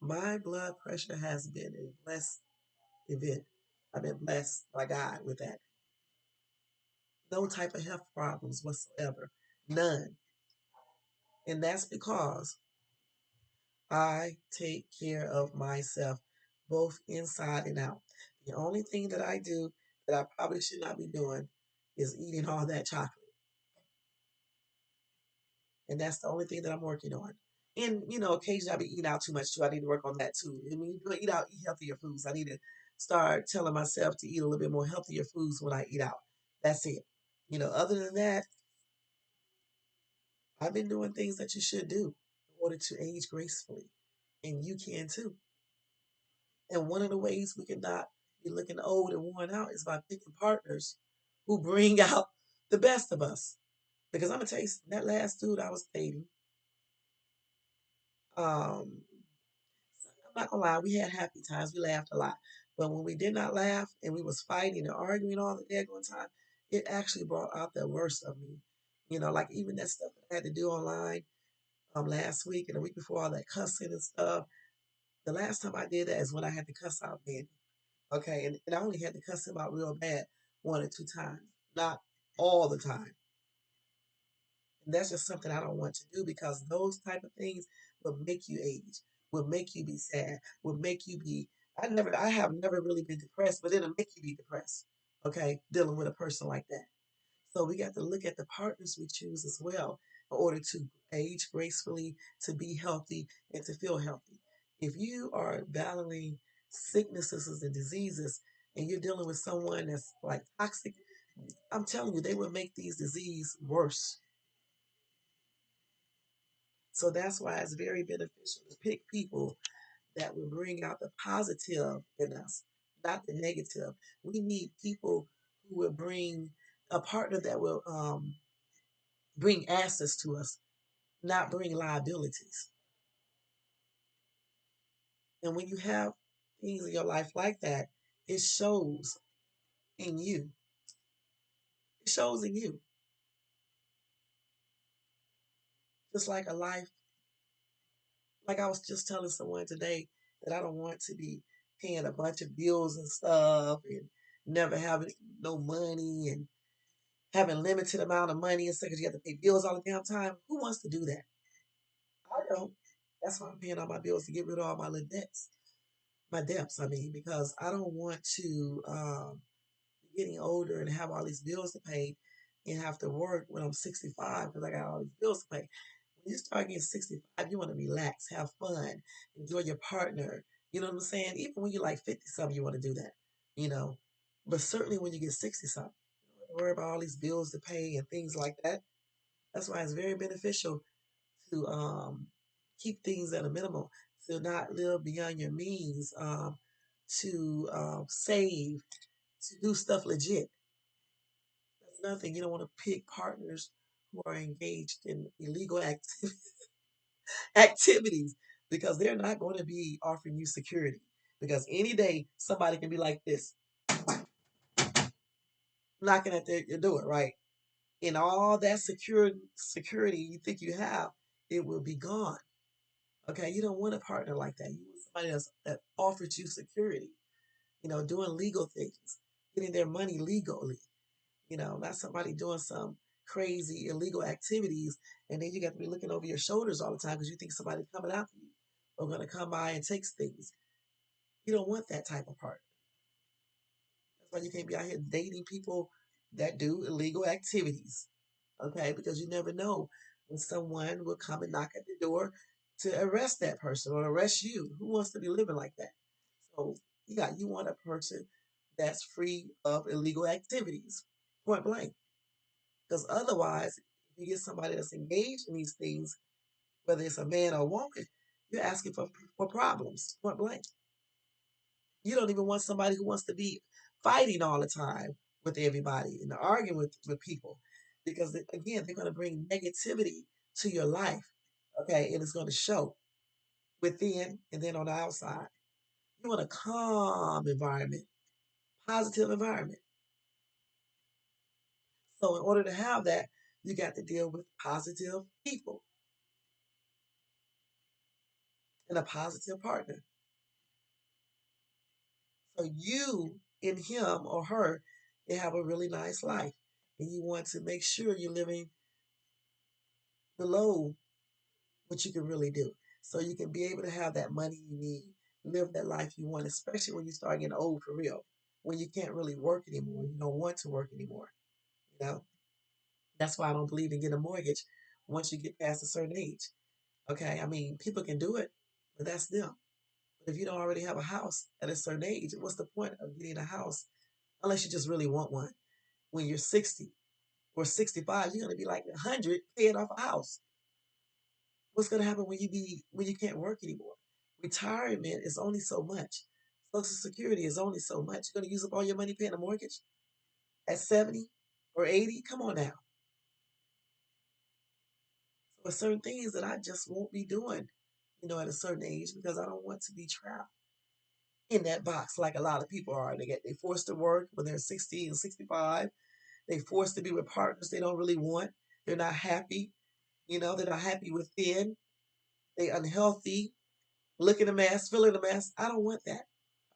my blood pressure has been a blessed event. I've been blessed by God with that. No type of health problems whatsoever. None. And that's because I take care of myself, both inside and out. The only thing that I do that I probably should not be doing is eating all that chocolate. And that's the only thing that I'm working on. And, occasionally I be eating out too much too. I need to work on that too. I mean, eat out, eat healthier foods. I need to start telling myself to eat a little bit more healthier foods when I eat out. That's it. Other than that, I've been doing things that you should do in order to age gracefully. And you can too. And one of the ways we can not be looking old and worn out is by picking partners who bring out the best of us. Because I'm gonna tell you, that last dude I was dating, um, I'm not gonna lie, we had happy times, we laughed a lot. But when we did not laugh and we was fighting and arguing all the daggone time, it actually brought out the worst of me. Like even that stuff that I had to do online last week and the week before, all that cussing and stuff. The last time I did that is when I had to cuss out Manny. Okay, and I only had to cuss him out real bad one or two times, not all the time. And that's just something I don't want to do because those type of things will make you age, will make you be sad, will make you be. I have never really been depressed, but it'll make you be depressed. Okay, dealing with a person like that. So we got to look at the partners we choose as well in order to age gracefully, to be healthy, and to feel healthy. If you are battling sicknesses and diseases and you're dealing with someone that's like toxic, I'm telling you, they will make these diseases worse. So that's why it's very beneficial to pick people that will bring out the positive in us, not the negative. We need people who will bring a partner that will bring assets to us, not bring liabilities. And when you have things in your life like that, it shows in you. It shows in you. Just like a life, like I was just telling someone today that I don't want to be paying a bunch of bills and stuff and never having no money and having limited amount of money and stuff because you have to pay bills all the damn time. Who wants to do that? I don't. That's why I'm paying all my bills to get rid of all my little debts. My debts, I mean, because I don't want to getting older and have all these bills to pay and have to work when I'm 65 because I got all these bills to pay. When you start getting 65, you want to relax, have fun, enjoy your partner. You know what I'm saying? Even when you're like 50 something, you want to do that, you know. But certainly when you get 60 something, you don't have to worry about all these bills to pay and things like that. That's why it's very beneficial to keep things at a minimum, to not live beyond your means, to save, to do stuff legit. That's nothing. You don't want to pick partners who are engaged in illegal activities because they're not going to be offering you security. Because any day somebody can be like this, knocking at your door, right? And all that security you think you have, it will be gone. Okay, you don't want a partner like that. You want somebody that offers you security. Doing legal things, getting their money legally. Not somebody doing some crazy illegal activities, and then you got to be looking over your shoulders all the time because you think somebody's coming after you or going to come by and take things. You don't want that type of partner. That's why you can't be out here dating people that do illegal activities. Okay, because you never know when someone will come and knock at the door to arrest that person or arrest you. Who wants to be living like that? So yeah, you want a person that's free of illegal activities, point blank. Because otherwise, if you get somebody that's engaged in these things, whether it's a man or a woman, you're asking for problems, point blank. You don't even want somebody who wants to be fighting all the time with everybody and arguing with people. Because, again, they're going to bring negativity to your life, okay? And it's going to show within and then on the outside. You want a calm environment, positive environment. So in order to have that, you got to deal with positive people and a positive partner. So you and him or her, they have a really nice life. And you want to make sure you're living below what you can really do. So you can be able to have that money you need, live that life you want, especially when you start getting old for real, when you can't really work anymore, you don't want to work anymore. You know? That's why I don't believe in getting a mortgage once you get past a certain age. Okay, I mean, people can do it, but that's them. But if you don't already have a house at a certain age, what's the point of getting a house unless you just really want one? When you're 60 or 65, you're gonna be like 100 paying off a house. What's gonna happen when you can't work anymore? Retirement is only so much. Social Security is only so much. You're gonna use up all your money paying a mortgage at 70 or 80? Come on now. So there's certain things that I just won't be doing, at a certain age because I don't want to be trapped in that box like a lot of people are. They forced to work when they're 60 and 65. They forced to be with partners they don't really want. They're not happy. They're not happy within. They unhealthy, looking a mess, feeling a mess. I don't want that.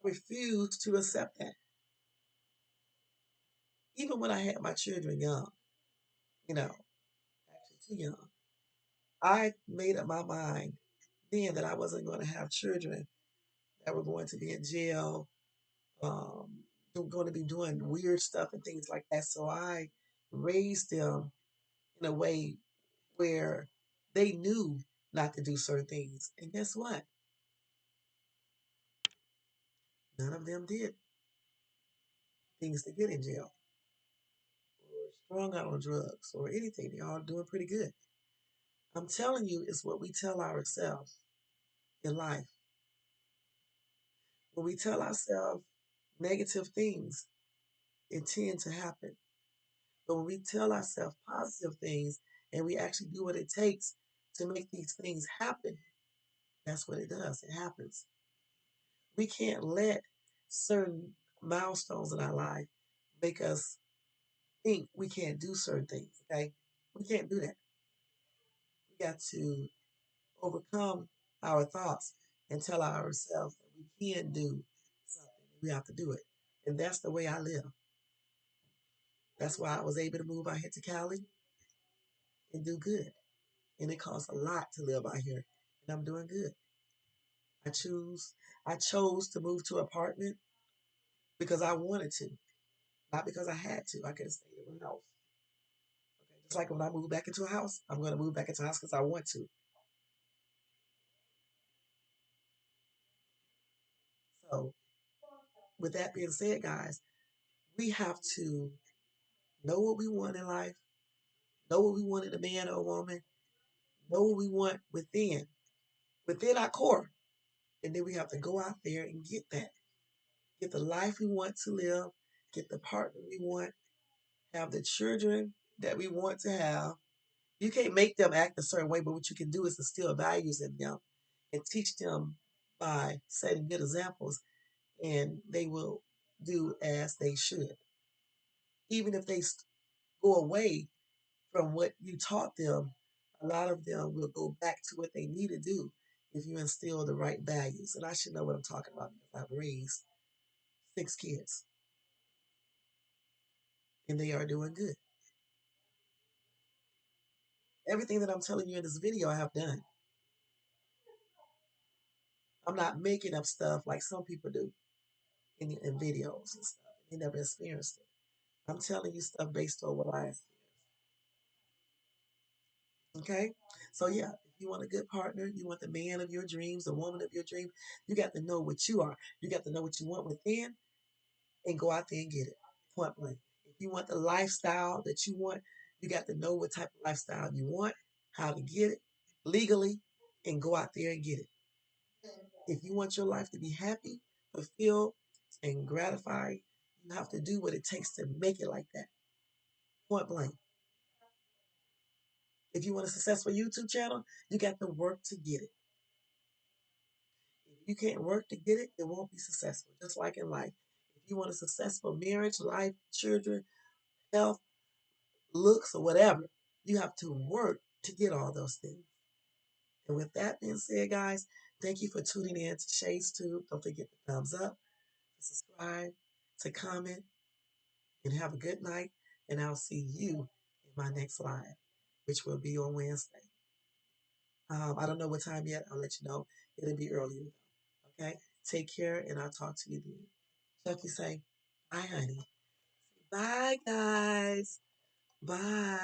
I refuse to accept that. Even when I had my children young, actually too young, I made up my mind then that I wasn't going to have children that were going to be in jail, um, going to be doing weird stuff and things like that. So I raised them in a way where they knew not to do certain things. And guess what? None of them did things to get in jail or strung out on drugs or anything. They're all doing pretty good. I'm telling you, it's what we tell ourselves in life. When we tell ourselves negative things, it tend to happen. But when we tell ourselves positive things and we actually do what it takes to make these things happen, that's what it does. It happens. We can't let certain milestones in our life make us think we can't do certain things, okay? We can't do that. We got to overcome our thoughts and tell ourselves that we can do something. We have to do it. And that's the way I live. That's why I was able to move out here to Cali and do good. And it costs a lot to live out here. And I'm doing good. I choose I chose to move to an apartment because I wanted to, not because I had to. I could have stayed in my house. Okay. Just like when I move back into a house, I'm gonna move back into a house because I want to. So with that being said, guys, we have to know what we want in life, know what we want in a man or a woman, know what we want within our core. And then we have to go out there and get that. Get the life we want to live, get the partner we want, have the children that we want to have. You can't make them act a certain way, but what you can do is instill values in them and teach them by setting good examples, and they will do as they should. Even if they go away from what you taught them, a lot of them will go back to what they need to do if you instill the right values. And I should know what I'm talking about because I've raised 6 kids and they are doing good. Everything that I'm telling you in this video, I have done. I'm not making up stuff like some people do in videos and stuff. They never experienced it. I'm telling you stuff based on what I experienced. Okay? So, yeah, if you want a good partner, you want the man of your dreams, the woman of your dream, you got to know what you are. You got to know what you want within and go out there and get it. Point blank. If you want the lifestyle that you want, you got to know what type of lifestyle you want, how to get it legally, and go out there and get it. If you want your life to be happy, fulfilled, and gratified, you have to do what it takes to make it like that. Point blank. If you want a successful YouTube channel, you got to work to get it. you can't work to get it, it won't be successful. Just like in life. If you want a successful marriage, life, children, health, looks, or whatever, you have to work to get all those things. And with that being said, guys, thank you for tuning in to Shades Tube. Don't forget the thumbs up, to subscribe, to comment, and have a good night. And I'll see you in my next live, which will be on Wednesday. I don't know what time yet. I'll let you know. It'll be earlier though. Okay? Take care, and I'll talk to you then. Chucky say, bye, honey. Bye, guys. Bye.